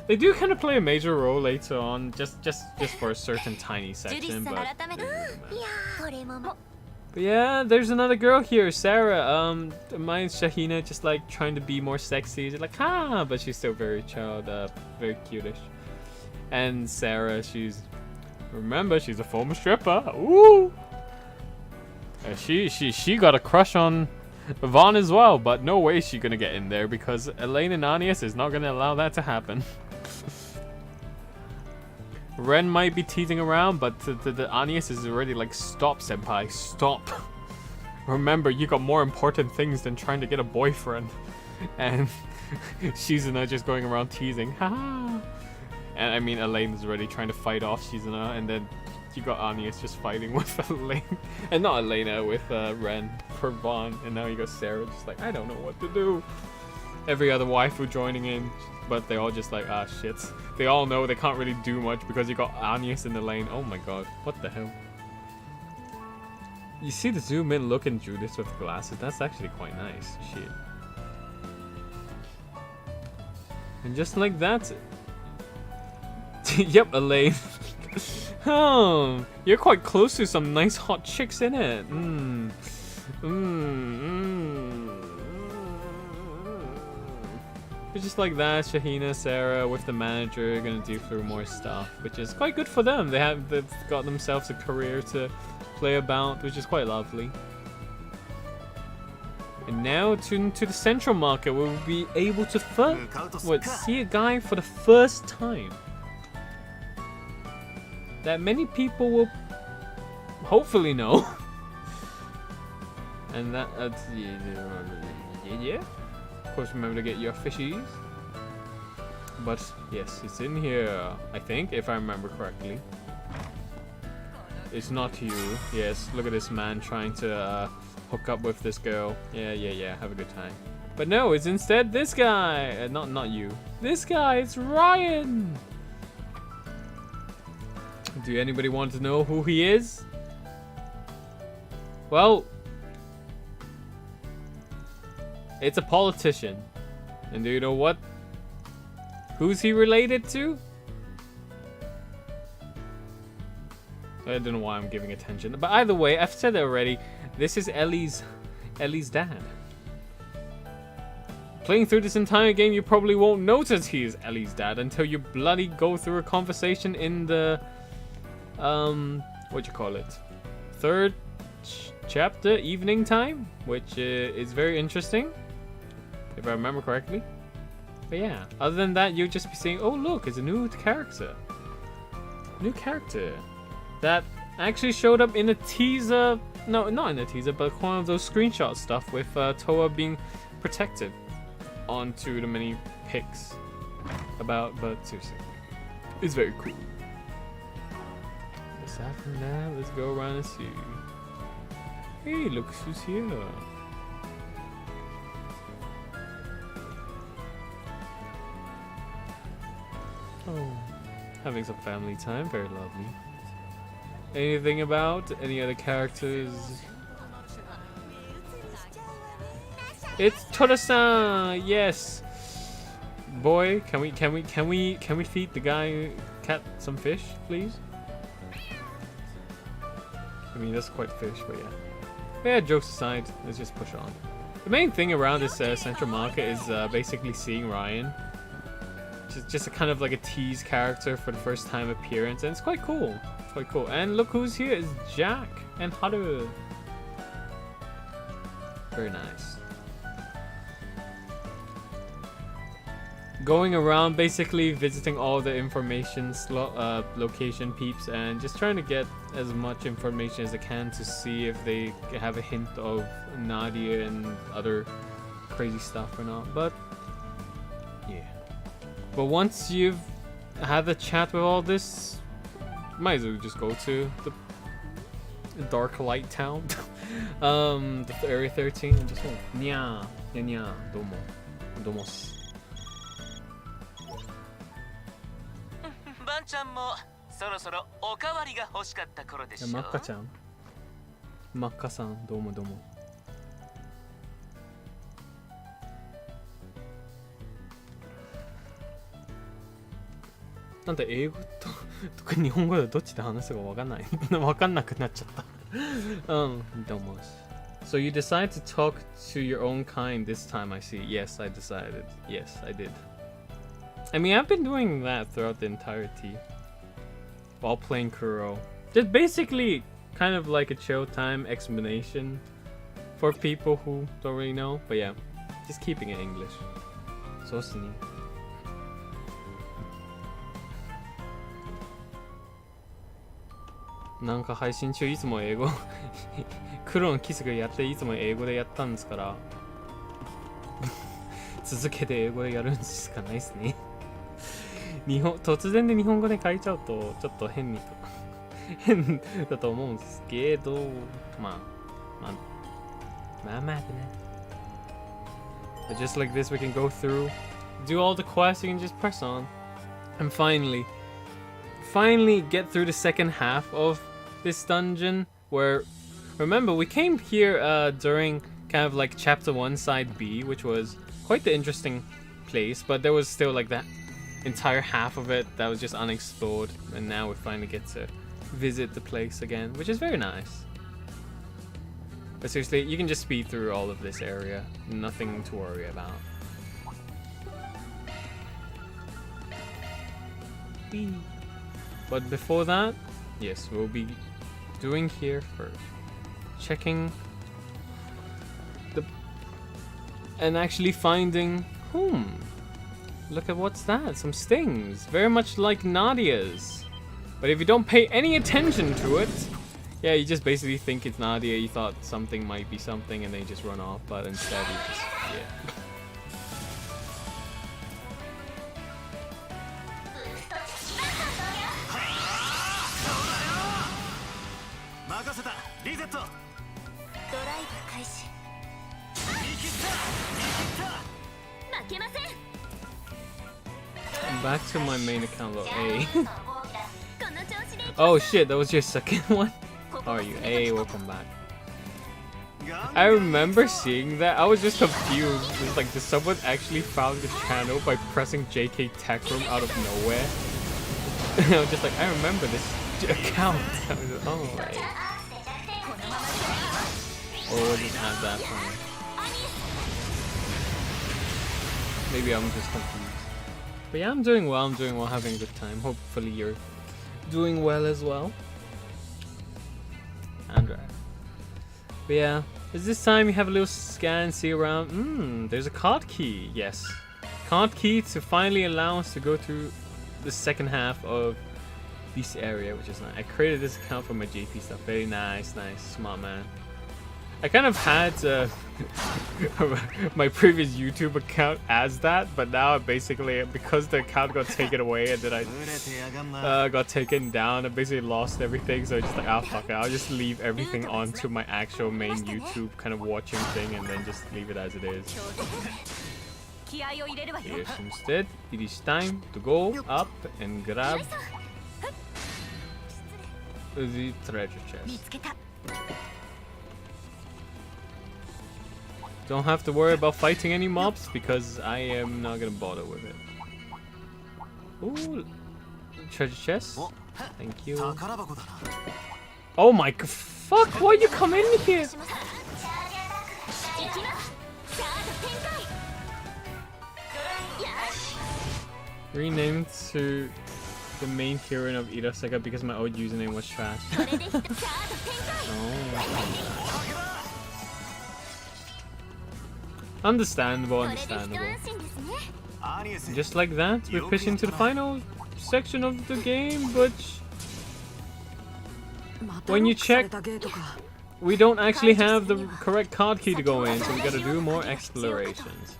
They do kind of play a major role later on, just for a certain tiny section, but yeah, there's another girl here, Sarah. Mine's Shahina, just like trying to be more sexy. She's like, ah, but she's still very very cutish. And Sarah, remember, she's a former stripper. Ooh. She got a crush on Vaughn as well, but no way she's gonna get in there because Elaine and Anius is not gonna allow that to happen. Ren might be teasing around, but the Anius is already like, stop, senpai, stop. Remember, you got more important things than trying to get a boyfriend. And Shizuna just going around teasing, haha. And I mean, Elaine is already trying to fight off Shizuna, and then you got Anius just fighting with Elaine, and not Elena, with Ren. Bond, and now you got Sarah just like, I don't know what to do. Every other waifu joining in, but they're all just like, ah shit. They all know they can't really do much because you got Agnes in the lane. Oh my god, what the hell? You see the zoom in look in Judas with glasses, that's actually quite nice. Shit. And just like that. Yep, Elaine. Oh, you're quite close to some nice hot chicks in it. It's just like that, Shahina, Sarah with the manager gonna do through more stuff, which is quite good for them. They've got themselves a career to play about, which is quite lovely. And now to the central market, where we'll be able to see a guy for the first time that many people will hopefully know. And that yeah. Of course, remember to get your fishies. But yes, it's in here, I think, if I remember correctly. It's not you. Yes, look at this man trying to hook up with this girl. Yeah, have a good time. But no, it's instead this guy. Not you. This guy, it's Ryan. Do anybody want to know who he is? Well, it's a politician. And do you know what? Who's he related to? I don't know why I'm giving attention. But either way, I've said it already. This is Ellie's dad. Playing through this entire game, you probably won't notice he is Ellie's dad until you bloody go through a conversation in the what you call it? Third chapter, evening time, which is very interesting, if I remember correctly. But yeah, other than that, you'll just be saying, oh look, it's a new character. New character. That actually showed up in a teaser. No, not in a teaser, but one of those screenshot stuff with Toa being protected onto the many pics about, but seriously, it's very cool. Aside from that, let's go around and see. Hey, look who's here. Oh, having some family time, very lovely. Anything about any other characters? It's Tora-san. Yes. Boy, can we feed the guy cat some fish, please? I mean, that's quite fish, but yeah. Yeah, jokes aside, let's just push on. The main thing around this central market is basically seeing Ryan. Just a kind of like a tease character for the first time appearance, and it's quite cool. It's quite cool. And look who's here, it's Jack and Haru. Very nice. Going around basically visiting all the information location peeps and just trying to get as much information as I can to see if they have a hint of Nadia and other crazy stuff or not. But yeah. But once you've had the chat with all this, might as well just go to the Dark Light Town. The Area 13 and just go, nya, domo, domos. Makka-chan. Makka-san, domo domo. なんで英語と日本語でどっちで話すかわかんない。わかんなくなっちゃった。どうも。So you decide to talk to your own kind this time, I see. Yes, I decided. Yes, I did. I mean, I've been doing that throughout the entirety while playing Kuro. Just basically kind of like a chill time explanation for people who don't really know. But yeah, just keeping it English. So sneaky. なんか配信中いつも英語黒のキスがやっていつも英語でやったんですから続けて英語でやるんしかないですね突然で日本語で書いちゃうとちょっと変だと思うんですけどまあ But just like this, we can go through, do all the quests, you can just press on. And finally get through the second half of this dungeon, where, remember, we came here during kind of like chapter 1 side B, which was quite the interesting place, but there was still like that entire half of it that was just unexplored, and now we finally get to visit the place again, which is very nice. But seriously, you can just speed through all of this area, nothing to worry about. Whee. But before that, yes, we'll be doing here first, checking the, and actually finding, look at what's that, some stings, very much like Nadia's. But if you don't pay any attention to it, yeah, you just basically think it's Nadia, you thought something might be something, and then you just run off, but instead you just, yeah. Back to my main account, look, A. Oh shit, that was your second one? How are you? A, welcome back. I remember seeing that, I was just confused. It's like, did someone actually found the channel by pressing JK Tech Room out of nowhere? I was just like, I remember this account. I was like, oh, right. Or we'll just add that one. Maybe I'm just confused. But yeah, I'm doing well, having a good time. Hopefully you're doing well as well. Andra. But yeah, is this time you have a little scan, see around. There's a card key, yes. Card key to finally allow us to go through the second half of this area, which is nice. I created this account for my JP stuff. Very nice, smart man. I kind of had my previous YouTube account as that, but now basically, because the account got taken away and then I got taken down, I basically lost everything. So I just like, oh fuck it, I'll just leave everything onto my actual main YouTube kind of watching thing and then just leave it as it is. Yes, instead, it is time to go up and grab the treasure chest. Don't have to worry about fighting any mobs because I am not gonna bother with it. Ooh, treasure chest. Thank you. Oh my fuck! Why you come in here? Renamed to the main heroine of Ⅱ because my old username was trash. Oh. Understandable. Just like that, we push into the final section of the game, but when you check, we don't actually have the correct card key to go in, so we gotta do more explorations.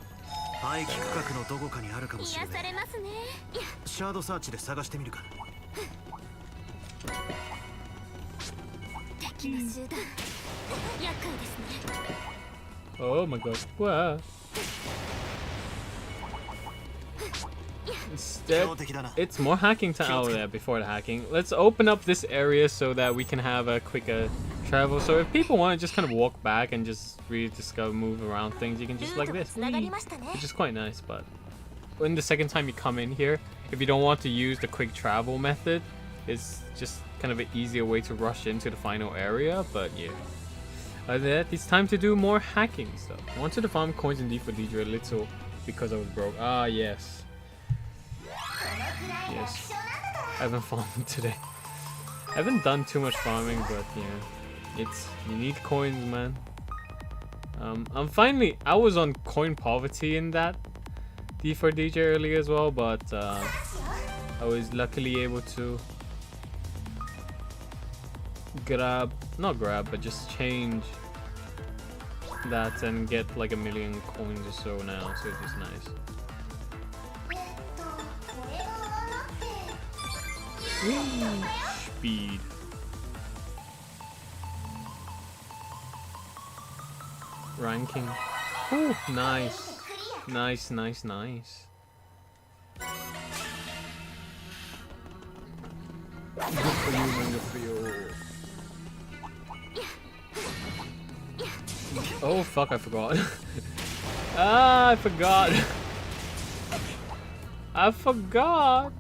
Oh my god. Wow. Instead, it's more hacking time. Oh yeah, before the hacking. Let's open up this area so that we can have a quicker travel. So if people want to just kind of walk back and just rediscover, move around things, you can just like this. Which is quite nice, but when the second time you come in here, if you don't want to use the quick travel method, it's just kind of an easier way to rush into the final area, but yeah. That it's time to do more hacking stuff. I wanted to farm coins in D4DJ a little because I was broke. Ah, yes. Yes. I haven't farmed today. I haven't done too much farming, but yeah. You need coins, man. I was on coin poverty in that D4DJ earlier as well, but I was luckily able to but just change that and get like 1 million coins or so now, so it's just nice. Speed. ranking. Ooh, nice. Nice, nice, nice. Good for you, man, good for you. Oh fuck, I forgot. Ah, I forgot. I forgot.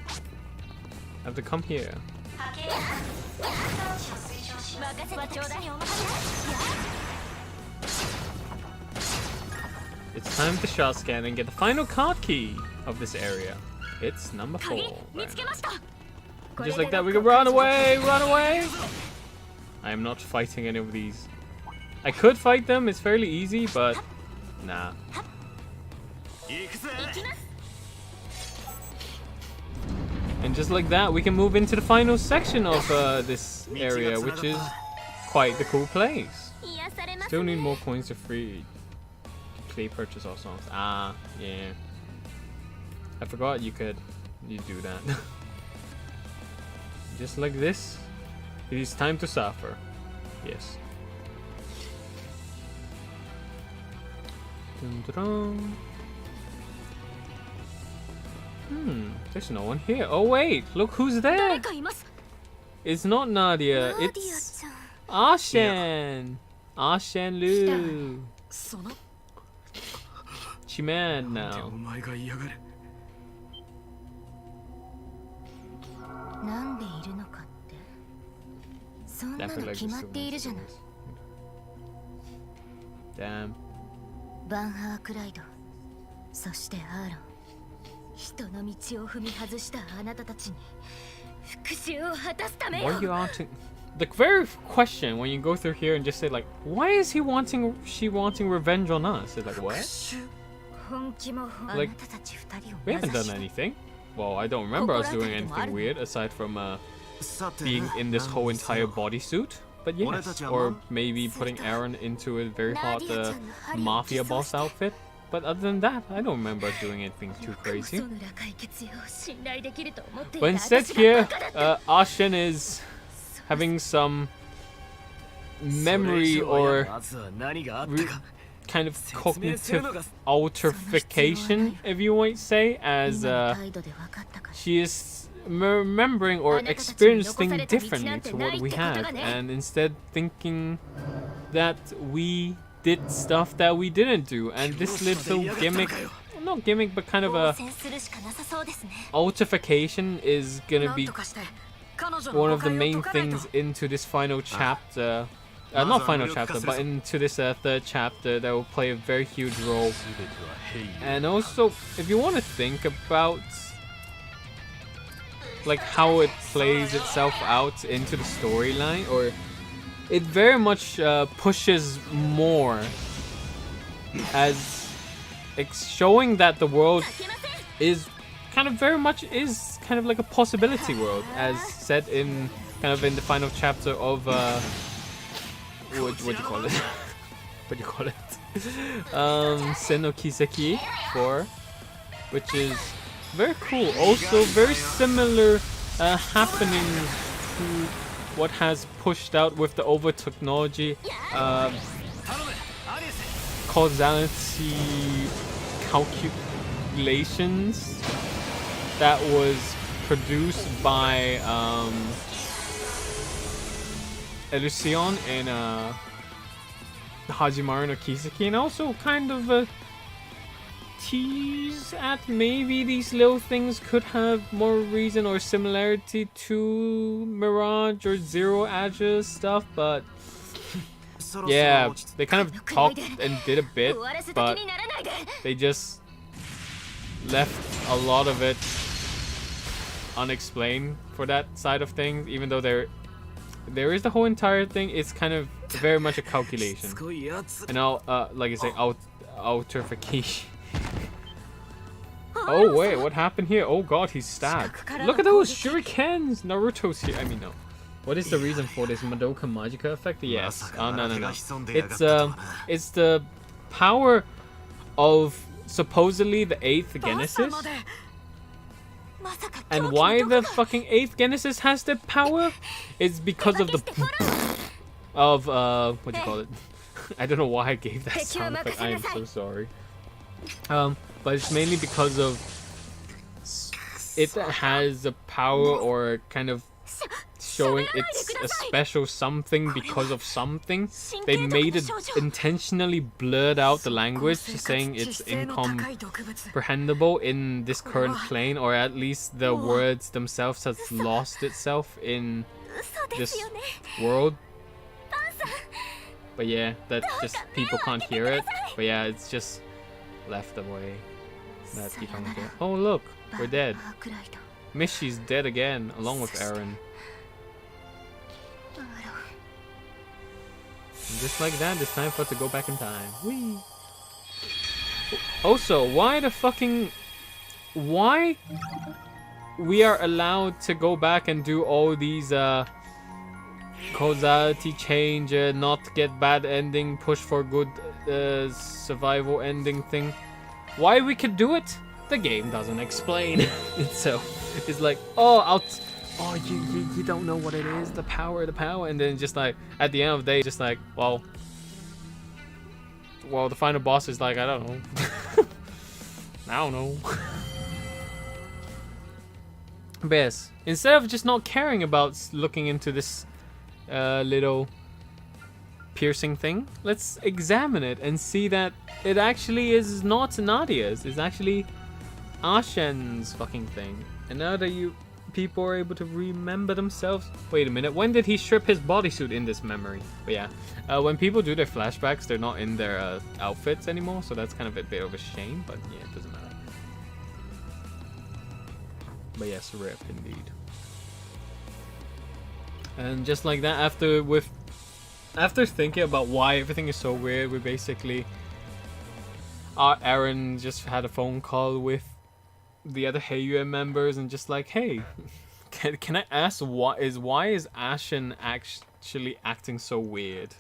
I have to come here. It's time to shot scan and get the final card key of this area. It's number 4. Right. Just like that, we can run away, run away! I am not fighting any of these. I could fight them, it's fairly easy, but nah. And just like that, we can move into the final section of this area, which is quite the cool place. Still need more coins to free to purchase all songs. Ah, yeah. I forgot you do that. Just like this, it is time to suffer. Yes. Dun, dun, dun. There's no one here. Oh wait, look who's there. It's not Nadia, it's Ashen. Ashen Lu. She mad now. Definitely like this. Damn. バンハークライド、そしてアーロン、人の道を踏み外したあなたたちに復讐を果たすためよ。 Why are you wanting? The very question when you go through here and just say like, why is she wanting revenge on us? It's like what? Like we haven't done anything. Well, I don't remember us doing anything weird aside from being in this whole entire bodysuit. But yes, or maybe putting Aaron into a very hot mafia boss outfit. But other than that, I don't remember us doing anything too crazy. But instead here, Ashen is having some memory or kind of cognitive altercation, if you might say, as she is remembering or experiencing differently to what we had, and instead thinking that we did stuff that we didn't do, and this little gimmick, not gimmick but kind of a altercation is gonna be one of the main things into this final chapter, not final chapter, but into this third chapter that will play a very huge role. And also, if you want to think about like how it plays itself out into the storyline, or it very much pushes more as showing that the world is kind of very much is kind of like a possibility world, as said in kind of in the final chapter of what do you call it? What do you call it? Kuro No Kiseki 4, which is very cool. Also very similar happenings to what has pushed out with the over technology causality calculations that was produced by Elucion in Hajimaru no Kiseki, and also kind of a tease at maybe these little things could have more reason or similarity to Mirage or Zero Edge's stuff, but yeah, they kind of talked and did a bit, but they just left a lot of it unexplained for that side of things, even though there is the whole entire thing. It's kind of very much a calculation, and like I say, alterfication. Oh wait, what happened here? Oh god, he's stabbed. Look at those shurikens! Naruto's here. I mean, no. What is the reason for this Madoka Magica effect? Yes. Oh no. It's the power of supposedly the 8th Genesis. And why the fucking 8th Genesis has the power is because of the what do you call it? I don't know why I gave that sound effect. I am so sorry. But it's mainly because of it has a power or kind of showing it's a special something because of something. They made it intentionally blurred out the language, saying it's incomprehensible in this current plane, or at least the words themselves has lost itself in this world. But yeah, that just people can't hear it. But yeah, it's just left away. That you can't get. Oh look, we're dead. Mishy'S dead again, along with Eren. And just like that, it's time for us to go back in time. Whee! Also, why we are allowed to go back and do all these causality change, not get bad ending, push for good survival ending thing. Why we could do it? The game doesn't explain. So it's like, oh, you don't know what it is, the power, and then just like at the end of the day, just like, well, the final boss is like, I don't know. I don't know. But yes, instead of just not caring about looking into this little piercing thing, let's examine it and see that it actually is not Nadia's. It's actually Ashen's fucking thing. And now that people are able to remember themselves. Wait a minute, when did he strip his bodysuit in this memory? But yeah, when people do their flashbacks, they're not in their outfits anymore, so that's kind of a bit of a shame, but yeah, it doesn't matter. But yes, rip indeed. And just like that, after thinking about why everything is so weird, we basically Eren just had a phone call with the other Heiyue members and just like, hey, can I ask why is Ashen actually acting so weird?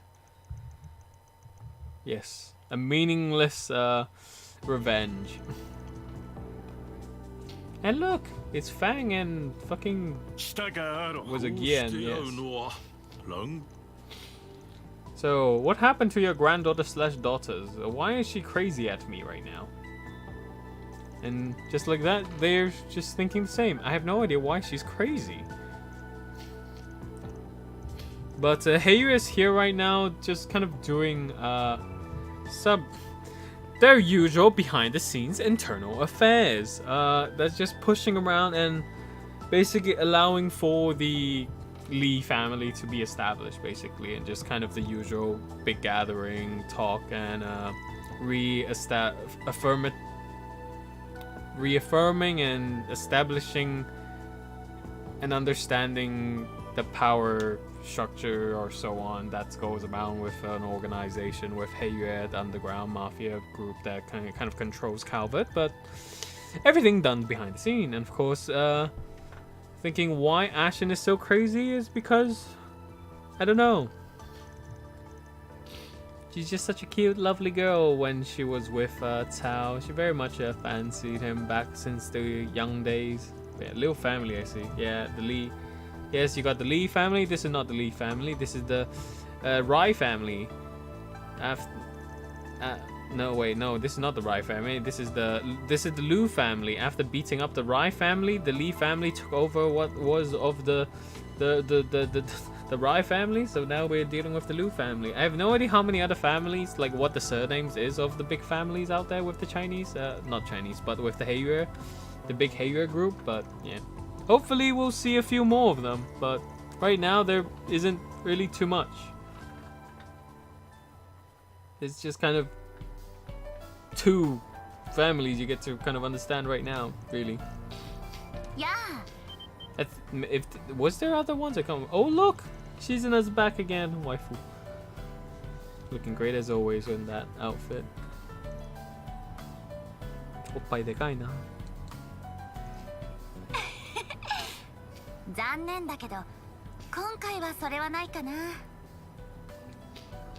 Yes, a meaningless revenge. And look, it's Fang and fucking was again, yes. So, what happened to your granddaughter / daughters? Why is she crazy at me right now? And just like that, they're just thinking the same. I have no idea why she's crazy. But Heiyue is here right now, just kind of doing their usual behind-the-scenes internal affairs. That's just pushing around and basically allowing for the Lee family to be established, basically, and just kind of the usual big gathering, talk, and reaffirming and establishing and understanding the power structure or so on that goes around with an organization with Heiyue, the underground mafia group that kind of controls Calvert, but everything done behind the scene. And of course, thinking why Ashen is so crazy is because, I don't know, she's just such a cute, lovely girl when she was with Tao. She very much fancied him back since the young days. Yeah, little family, I see. Yeah, the Lee. Yes, you got the Lee family. This is not the Lee family. This is the Rai family. No, wait, no. This is not the Rai family. This is the Lu family. After beating up the Rai family, the Lee family took over what was of the Rai family. So now we're dealing with the Lu family. I have no idea how many other families, like what the surnames is of the big families out there with the Chinese. Not Chinese, but with the Heiyue, the big Heiyue group. But yeah. Hopefully we'll see a few more of them, but right now there isn't really too much. It's just kind of two families you get to kind of understand right now, really. Yeah. Was there other ones? I can't. Oh look, Shizuna's back again, waifu. Looking great as always in that outfit. Oppai dekai na. 残念だけど今回はそれはないかな。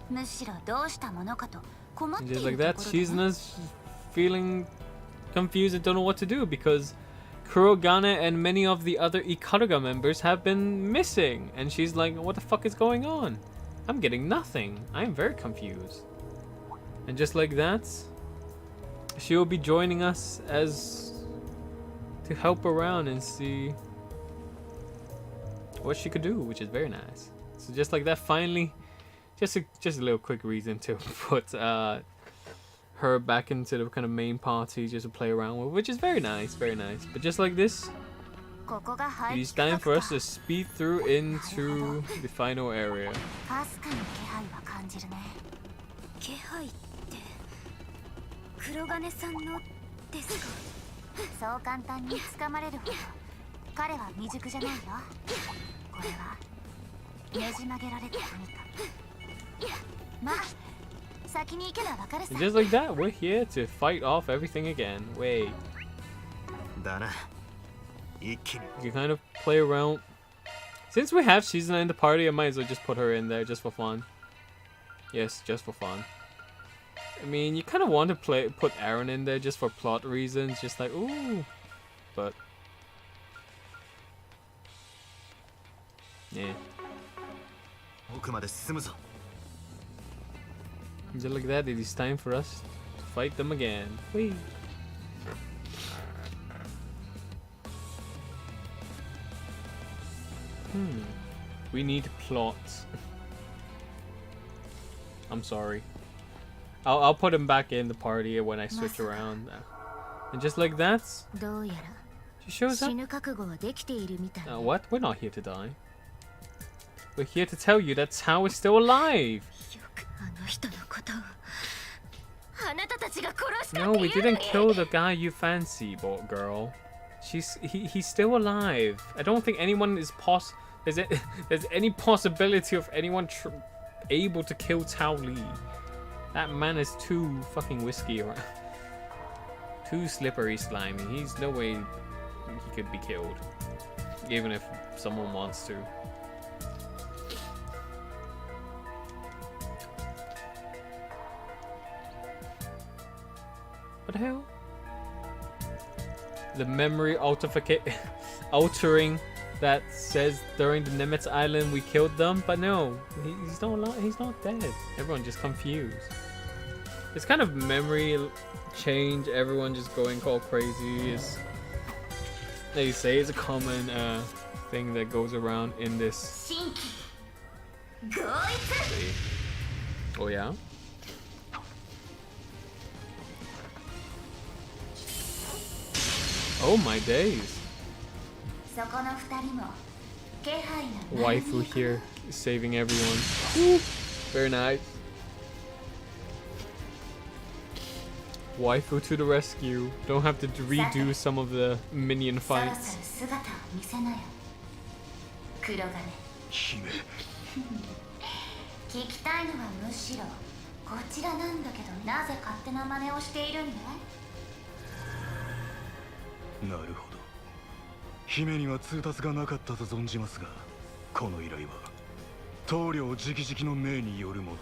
むしろどうしたものかと困っているところだ。 Just like that, Shizuna's feeling confused and don't know what to do because Kurogane and many of the other Ikaruga members have been missing, and she's like, what the fuck is going on? I'm getting nothing. I'm very confused. And just like that, she will be joining us as to help around and see what she could do, which is very nice. So just like that, finally, just a little quick reason to put her back into the kind of main party just to play around with, which is very nice, very nice. But just like this, it is time for us to speed through into the final area. 気配って黒金さんのですか？そう簡単に掴まれるほど彼は未熟じゃないよ。これはねじ曲げられた何か。まあ先に行けばわかるさ。 Just like that, we're here to fight off everything again. Wait. だな。一気に。 You can kind of play around. Since we have Shizuna in the party, I might as well just put her in there just for fun. Yes, just for fun. I mean, you kind of want to put Aaron in there just for plot reasons, just like, ooh, but yeah. 奥まで進むぞ。 Just like that, it is time for us to fight them again. Whee! We need plots. I'm sorry. I'll put him back in the party when I switch around. And just like that, she shows up. What? We're not here to die. We're here to tell you that Tao is still alive. No, we didn't kill the guy you fancy, girl. He's still alive. I don't think anyone is there's any possibility of anyone able to kill Tao Li. That man is too fucking whiskey around. Too slippery, slimy. He's no way he could be killed, even if someone wants to. What the hell? The memory altering that says during the Nemetz Island we killed them, but no, he's not alive. He's not dead. Everyone just confused. It's kind of memory change. Everyone just going all crazy. Is they say it's a common thing that goes around in this. Oh yeah. Oh my days. Waifu here saving everyone. Woo. Very nice. Waifu to the rescue. Don't have to redo some of the minion fights. 聞きたいのはむしろこちらなんだけど、なぜ勝手な真似をしているんだい？なるほど。姫には通達がなかったと存じますが、この依頼は棟梁直々の命によるもの。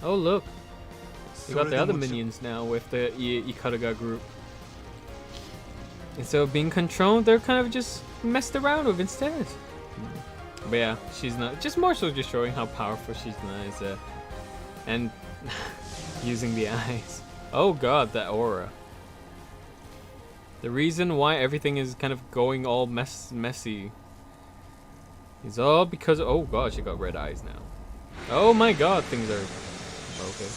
Oh look, you got the other minions now with the Ikaruga group. Instead of being controlled, they're kind of just messed around with instead. But yeah, she's not. Just more so just showing how powerful she's not, and using the eyes. Oh god, that aura. The reason why everything is kind of going all messy is all because, oh god, she got red eyes now. Oh my god, things are okay.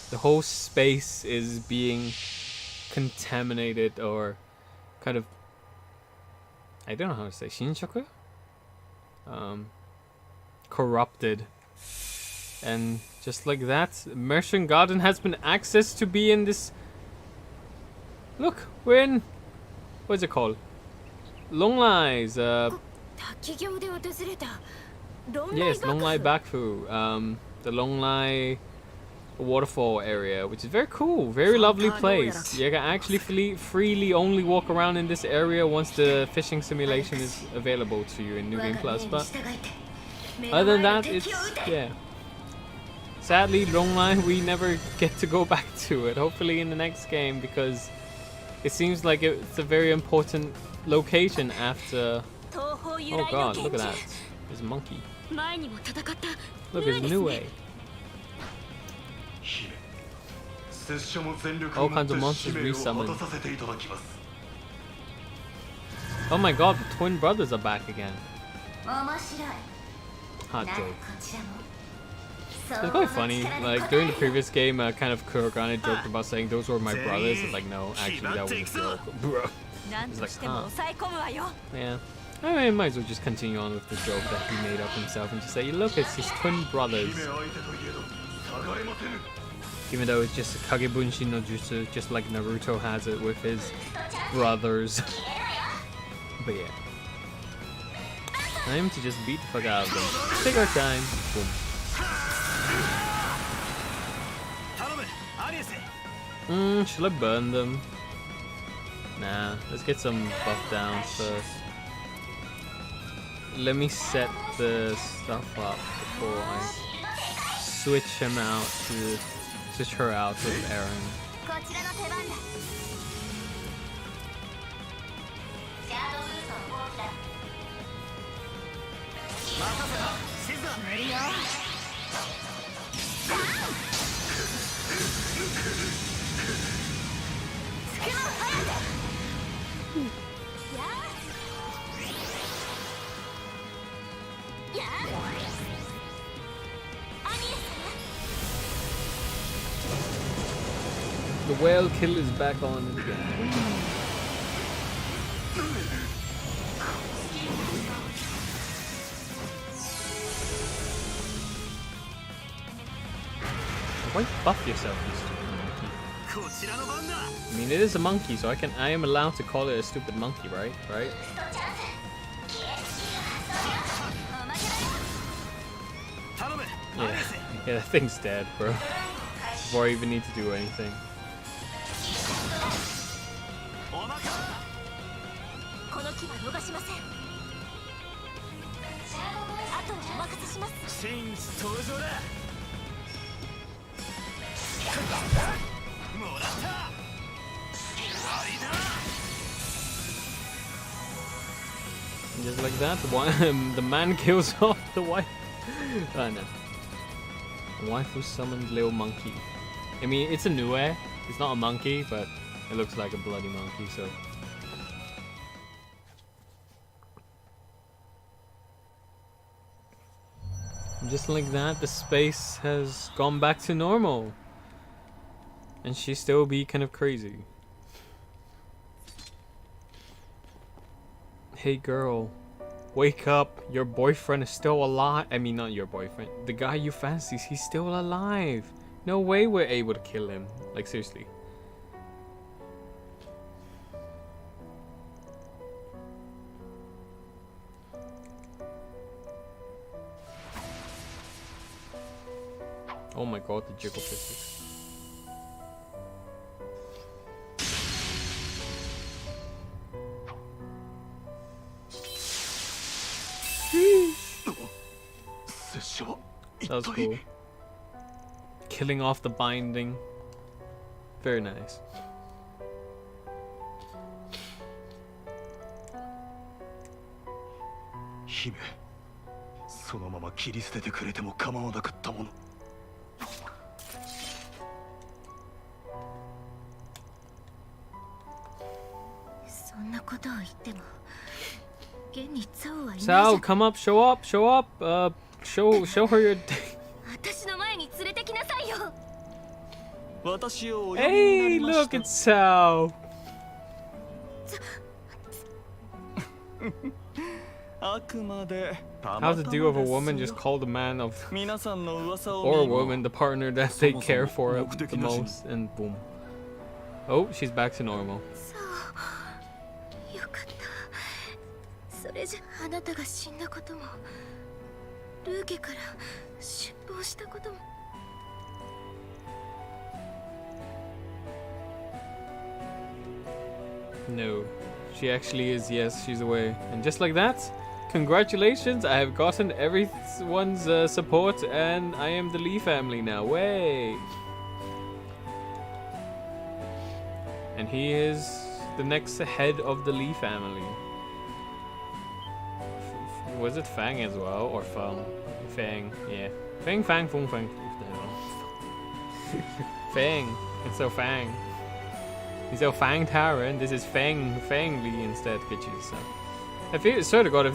The whole space is being contaminated or kind of, I don't know how to say, shinshoku? Corrupted. And just like that, Immersion Garden has been accessed to be in this. Look, we're in, what is it called? Longlai's, yes, Longlai Bakufu, the Longlai waterfall area, which is very cool, very lovely place. You can actually freely only walk around in this area once the fishing simulation is available to you in New Game Plus, but other than that, it's, yeah. Sadly, Longlai, we never get to go back to it, hopefully in the next game, because it seems like it's a very important location after Oh god, look at that. There's a monkey. Look, there's Nue. All kinds of monsters resummoned. Oh my god, the twin brothers are back again. Hot joke. It's quite funny. Like during the previous game, kind of Kurogane joked about saying those were my brothers. It's like, no, actually that was a joke. Bro. It's like, huh. Yeah. I mean, might as well just continue on with the joke that he made up himself and just say, look, it's his twin brothers. Even though it's just a Kagebunshi no Jutsu, just like Naruto has it with his brothers. But yeah. Time to just beat the fuck out of them. Take our time. Boom. Should I burn them? Nah, let's get some buff downs first. Let me set the stuff up before I switch him out to switch her out with Eren. The whale kill is back on again. Why buff yourself, you stupid monkey? I mean, it is a monkey, so I am allowed to call it a stupid monkey, right? Right? Yeah, that thing's dead, bro. Before I even need to do anything. And just like that, the man kills off the wife. Oh no. The wife who summoned little monkey. I mean, it's a Nue. It's not a monkey, but it looks like a bloody monkey, so. Just like that, the space has gone back to normal. And she still be kind of crazy. Hey girl, wake up. Your boyfriend is still alive. I mean, not your boyfriend. The guy you fancy, he's still alive. No way we're able to kill him. Like, seriously. Oh my god, the jiggle physics. That was cool. Killing off the binding. Very nice. Hime, そのまま切り捨ててくれても構わなかったもの。そんなことを言っても、現にザオはいないじゃん。 Sao, come up, show up, show up, show her your dick. 私の前に連れてきなさいよ。 Hey, look, it's Sao. How to deal with a woman just call the man of or a woman the partner that they care for the most, and boom. Oh, she's back to normal. よかった。それじゃあなたが死んだことも、ルーケから出奔したことも。 No, she actually is. Yes, she's away. And just like that, congratulations, I have gotten everyone's support and I am the Lee family now. Way! And he is the next head of the Lee family. Was it Fang as well or Fang? Fang, yeah. Fang, Fang, Fung, Fang. Fang. It's so Fang. He's so Fang Taran. This is Fang Li instead. Get you so. I feel, swear to God,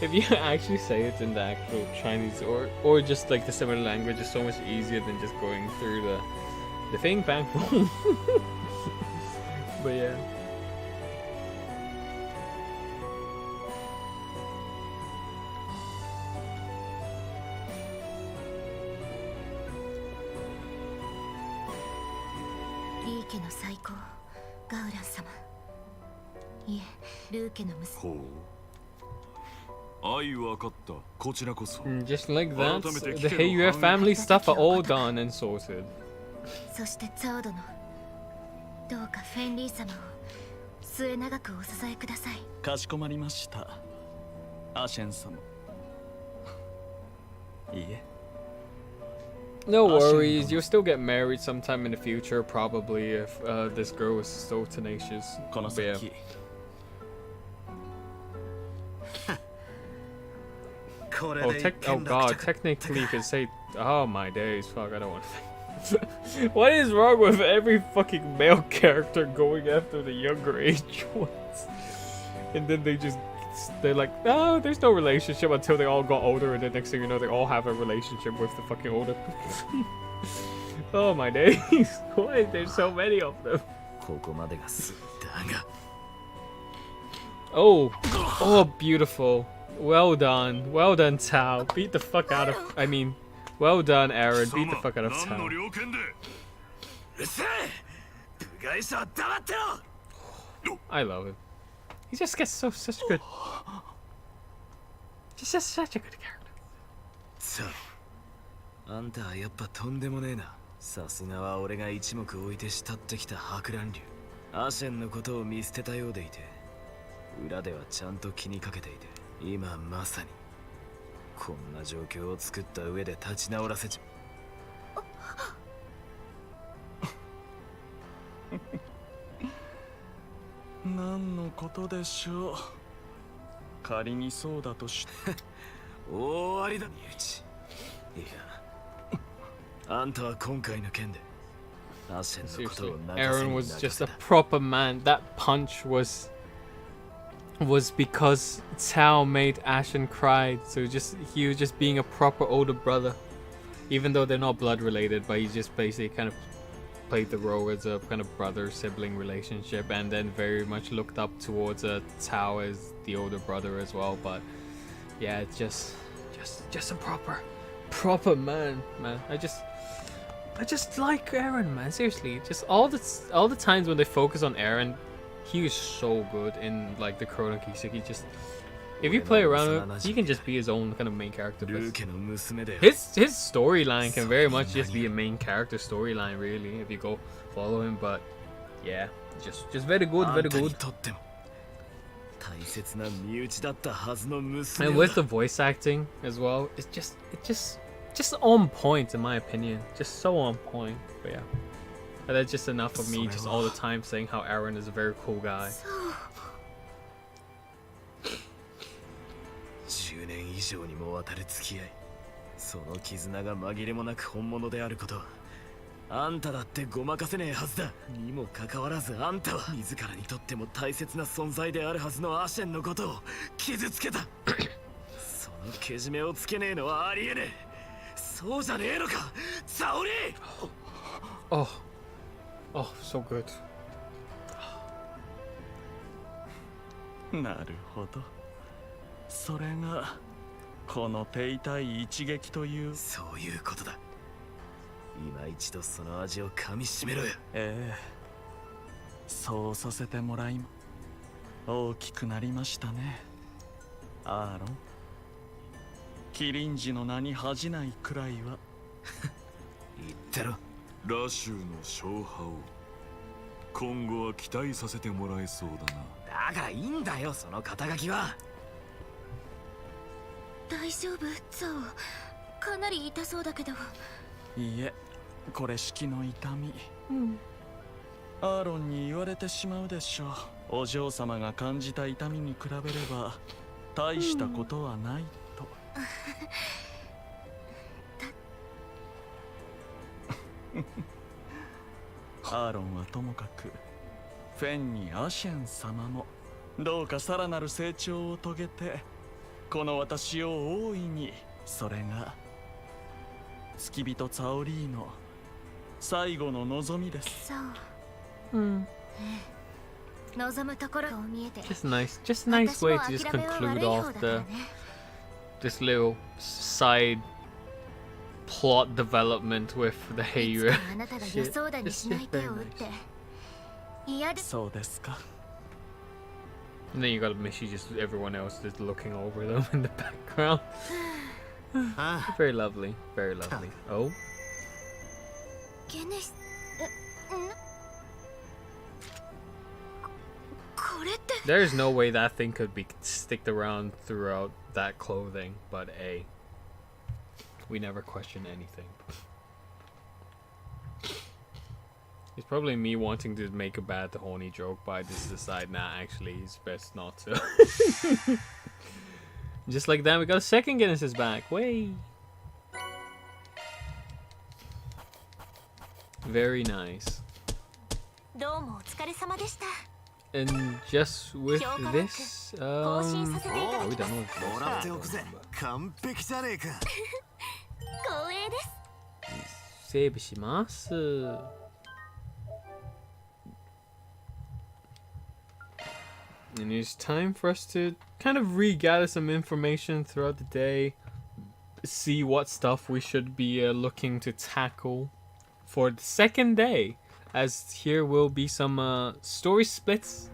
if you actually say it in the actual Chinese or just like the similar language, it's so much easier than just going through the Fang Fang Fung. But yeah. Just like that, the Heiyue family stuff are all done and sorted. そしてザオ殿、どうかフェンリー様を末永くお支えください。かしこまりました。アシェン様。いいえ。No worries, you'll still get married sometime in the future, probably, if this girl is so tenacious. But yeah. Oh god, technically you could say, oh my days, fuck, I don't want to think. What is wrong with every fucking male character going after the younger age ones? And then they're like, oh, there's no relationship until they all got older, and the next thing you know, they all have a relationship with the fucking older people. Oh my days, why is there so many of them? Oh, beautiful. Well done, Tao. Beat the fuck out of, well done, Aaron. Beat the fuck out of Tao. I love it. He just gets such good. Just such a good character. So, あんたはやっぱとんでもねえな。さすがは俺が一目置いて慕ってきた博覧流。アシェンのことを見捨てたようでいて、裏ではちゃんと気にかけていて、今まさにこんな状況を作った上で立ち直らせち何のことでしょう。仮にそうだとして終わりだ、身内。いや、あんたは今回の件でアシェンのことを Aaron was just a proper man. That punch was because Tao made Ashen cry. So he was just being a proper older brother, even though they're not blood related. But he just basically kind of played the role as a kind of brother-sibling relationship, and then very much looked up towards Tao as the older brother as well. But yeah, it's just a proper man. I just like Aaron, man. Seriously, just all the times when they focus on Aaron, he is so good in like the Kuro No Kiseki. Just if you play around with him, he can just be his own kind of main character. His storyline can very much just be a main character storyline, really, if you go follow him. But yeah, just very good, very good. And with the voice acting as well, it's just on point in my opinion. Just so on point. But yeah. And that's just enough of me just all the time saying how Aaron is a very cool guy. 10年以上にもわたる付き合い、その絆が紛れもなく本物であることはあんただってごまかせねえはずだ。にもかかわらずあんたは自らにとっても大切な存在であるはずのアシェンのことを傷つけた。そのけじめをつけねえのはありえねえ。そうじゃねえのか、サオリー。Oh, so good. なるほど。それがこの手対一撃という。そういうことだ。今一度その味を噛みしめろよ。ええ、そうさせてもらい大きくなりましたね、アーロン。キリンジの名に恥じないくらいは。言ってろ。ラシューの勝敗を今後は期待させてもらえそうだな。だからいいんだよ、その肩書きは。大丈夫、ザオ。かなり痛そうだけど。いいえ、これ式の痛み。アーロンに言われてしまうでしょう。お嬢様が感じた痛みに比べれば大したことはないと。アーロンはともかく、フェンにアシェン様もどうかさらなる成長を遂げて、この私を大いに、それが付き人ツァオリーの最後の望みです。そう。Hmm. 望むところを見えて。 Just a nice way to just conclude off this little side plot development with the Heiru. あなたが予想だにしない手を打って。嫌で。そうですか。 And then you got Mishy, just everyone else just looking over them in the background. Very lovely, very lovely. Oh. ゲネシ、これって。 There's no way that thing could be sticked around throughout that clothing, but A. We never question anything. It's probably me wanting to make a bad horny joke, but I just decide, nah, actually, it's best not to. Just like that, we got a second Guinness's back. Way. Very nice. And just with this, are we done with this? Save します. And it's time for us to kind of regather some information throughout the day, see what stuff we should be looking to tackle for the second day, as here will be some story splits.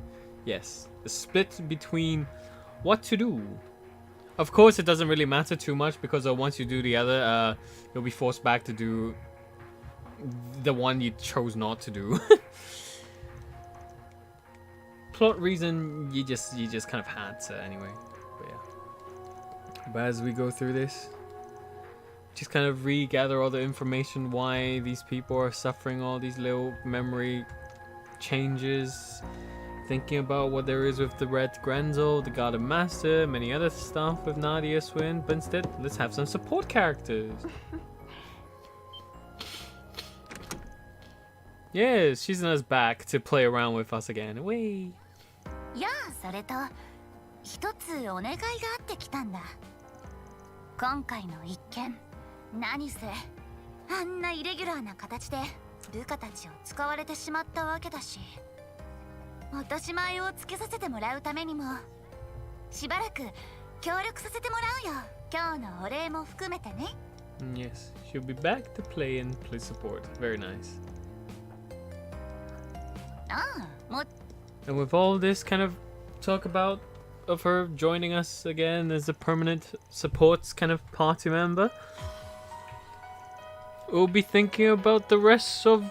Yes, a split between what to do. Of course, it doesn't really matter too much because once you do the other, you'll be forced back to do the one you chose not to do. Plot reason, you just kind of had to anyway. But yeah. But as we go through this, just kind of regather all the information why these people are suffering all these little memory changes, thinking about what there is with the Red Grenzel, the God of Master, many other stuff with Nadia Swin, but instead let's have some support characters. Yeah, she's in us back to play around with us again. Whee! やあ、それと一つお願いがあってきたんだ。今回の一件、何せあんなイレギュラーな形で部下たちを使われてしまったわけだし、落とし前をつけさせてもらうためにもしばらく協力させてもらうよ。今日のお礼も含めてね。Yes, she'll be back to play and play support. Very nice. ああ、も And with all this kind of talk about of her joining us again as a permanent supports kind of party member, we'll be thinking about the rest of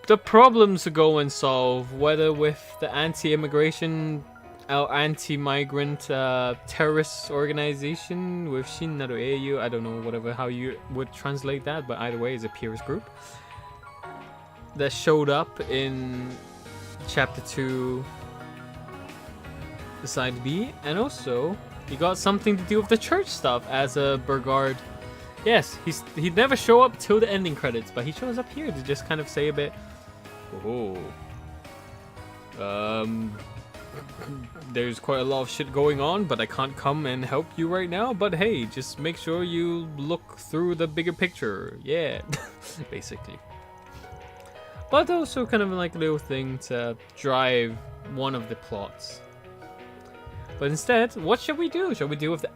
the problems to go and solve, whether with the anti-immigration or anti-migrant terrorist organization with Shinnaru Eiyu. I don't know whatever how you would translate that, but either way, it's a peers group that showed up in Chapter 2, the side B, and also he got something to do with the church stuff as a Burgard. Yes, he'd never show up till the ending credits, but he shows up here to just kind of say a bit, oh, there's quite a lot of shit going on, but I can't come and help you right now, but hey, just make sure you look through the bigger picture. Yeah, basically. But also kind of like a little thing to drive one of the plots. But instead, what should we do? Shall we deal with the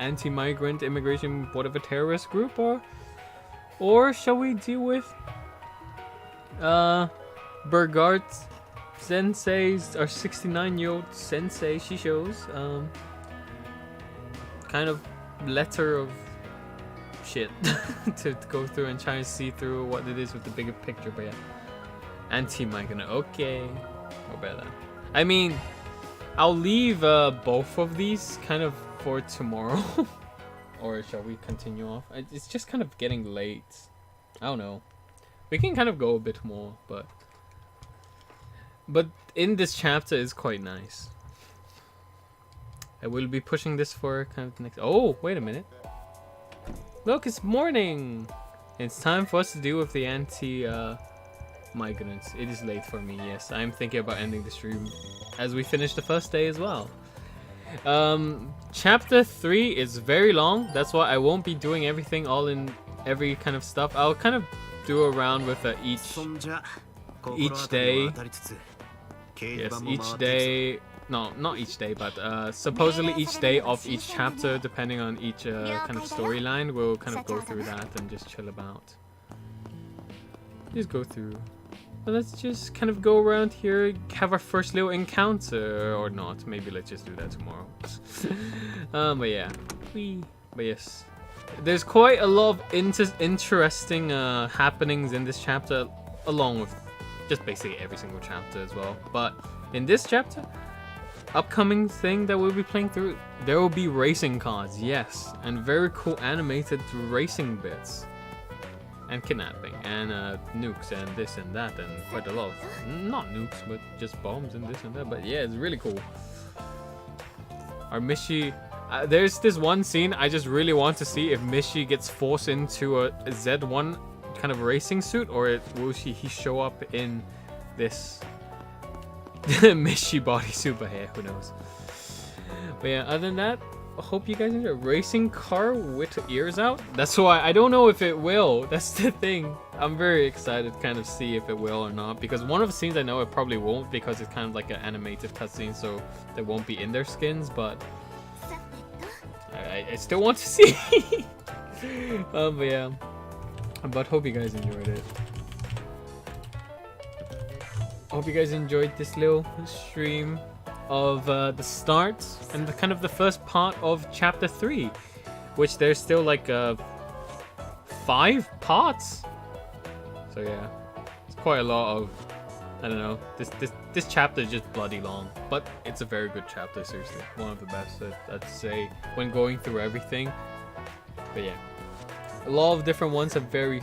anti-migrant immigration whatever terrorist group, or shall we deal with Burgard Sensei's, our 69-year-old sensei Shisho's kind of letter of shit to go through and try and see through what it is with the bigger picture. But yeah, anti-migrant, okay, what about that? I mean, I'll leave both of these kind of for tomorrow. Or shall we continue off? It's just kind of getting late. I don't know, we can kind of go a bit more, but in this chapter is quite nice. I will be pushing this for kind of the next. Oh, wait a minute. Look, it's morning. It's time for us to deal with the anti. My goodness, it is late for me. Yes, I'm thinking about ending the stream as we finish the first day as well. Chapter 3 is very long. That's why I won't be doing everything all in every kind of stuff. I'll kind of do around with each day. Yes, each day. No, not each day, but supposedly each day of each chapter, depending on each kind of storyline, we'll kind of go through that and just chill about. Just go through. But let's just kind of go around here, have our first little encounter, or not. Maybe let's just do that tomorrow. But yeah. But yes. There's quite a lot of interesting happenings in this chapter, along with just basically every single chapter as well. But in this chapter, upcoming thing that we'll be playing through, there will be racing cars, yes, and very cool animated racing bits, and kidnapping, and nukes, and this and that, and quite a lot of, not nukes, but just bombs and this and that. But yeah, it's really cool. Our Mishy, there's this one scene I just really want to see if Mishy gets forced into a Z1 kind of racing suit, or will he show up in this Mishy bodysuit? But yeah, who knows. But yeah, other than that, I hope you guys enjoy. Racing car with ears out? That's why I don't know if it will. That's the thing. I'm very excited to kind of see if it will or not, because one of the scenes I know it probably won't, because it's kind of like an animated cutscene, so they won't be in their skins, but I still want to see. But yeah, but hope you guys enjoyed it. Hope you guys enjoyed this little stream of the start and the kind of the first part of chapter 3, which there's still like 5 parts. So yeah, it's quite a lot of, I don't know, this chapter is just bloody long, but it's a very good chapter, seriously, one of the best I'd say when going through everything. But yeah, a lot of different ones have very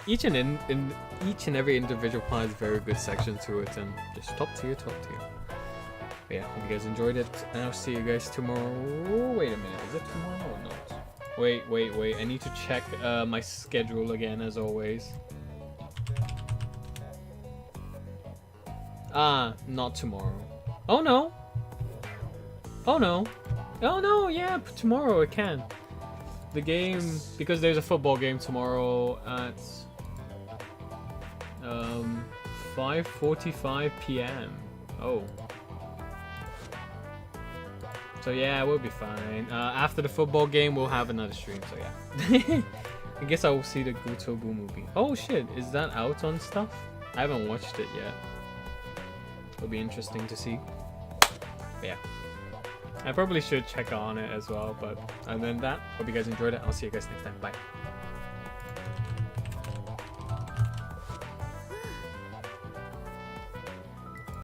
each and every individual part has very good section to it, and just top tier. But yeah, hope you guys enjoyed it, and I'll see you guys tomorrow. Wait a minute, is it tomorrow or not? Wait, I need to check my schedule again, as always. Not tomorrow. Oh no, yeah, tomorrow I can. The game, because there's a football game tomorrow at 5:45 p.m. Oh. So yeah, we'll be fine. After the football game, we'll have another stream, so yeah. I guess I will see the Gutobu movie. Oh shit, is that out on stuff? I haven't watched it yet. It'll be interesting to see. But yeah. I probably should check on it as well, but other than that, hope you guys enjoyed it. I'll see you guys next time. Bye.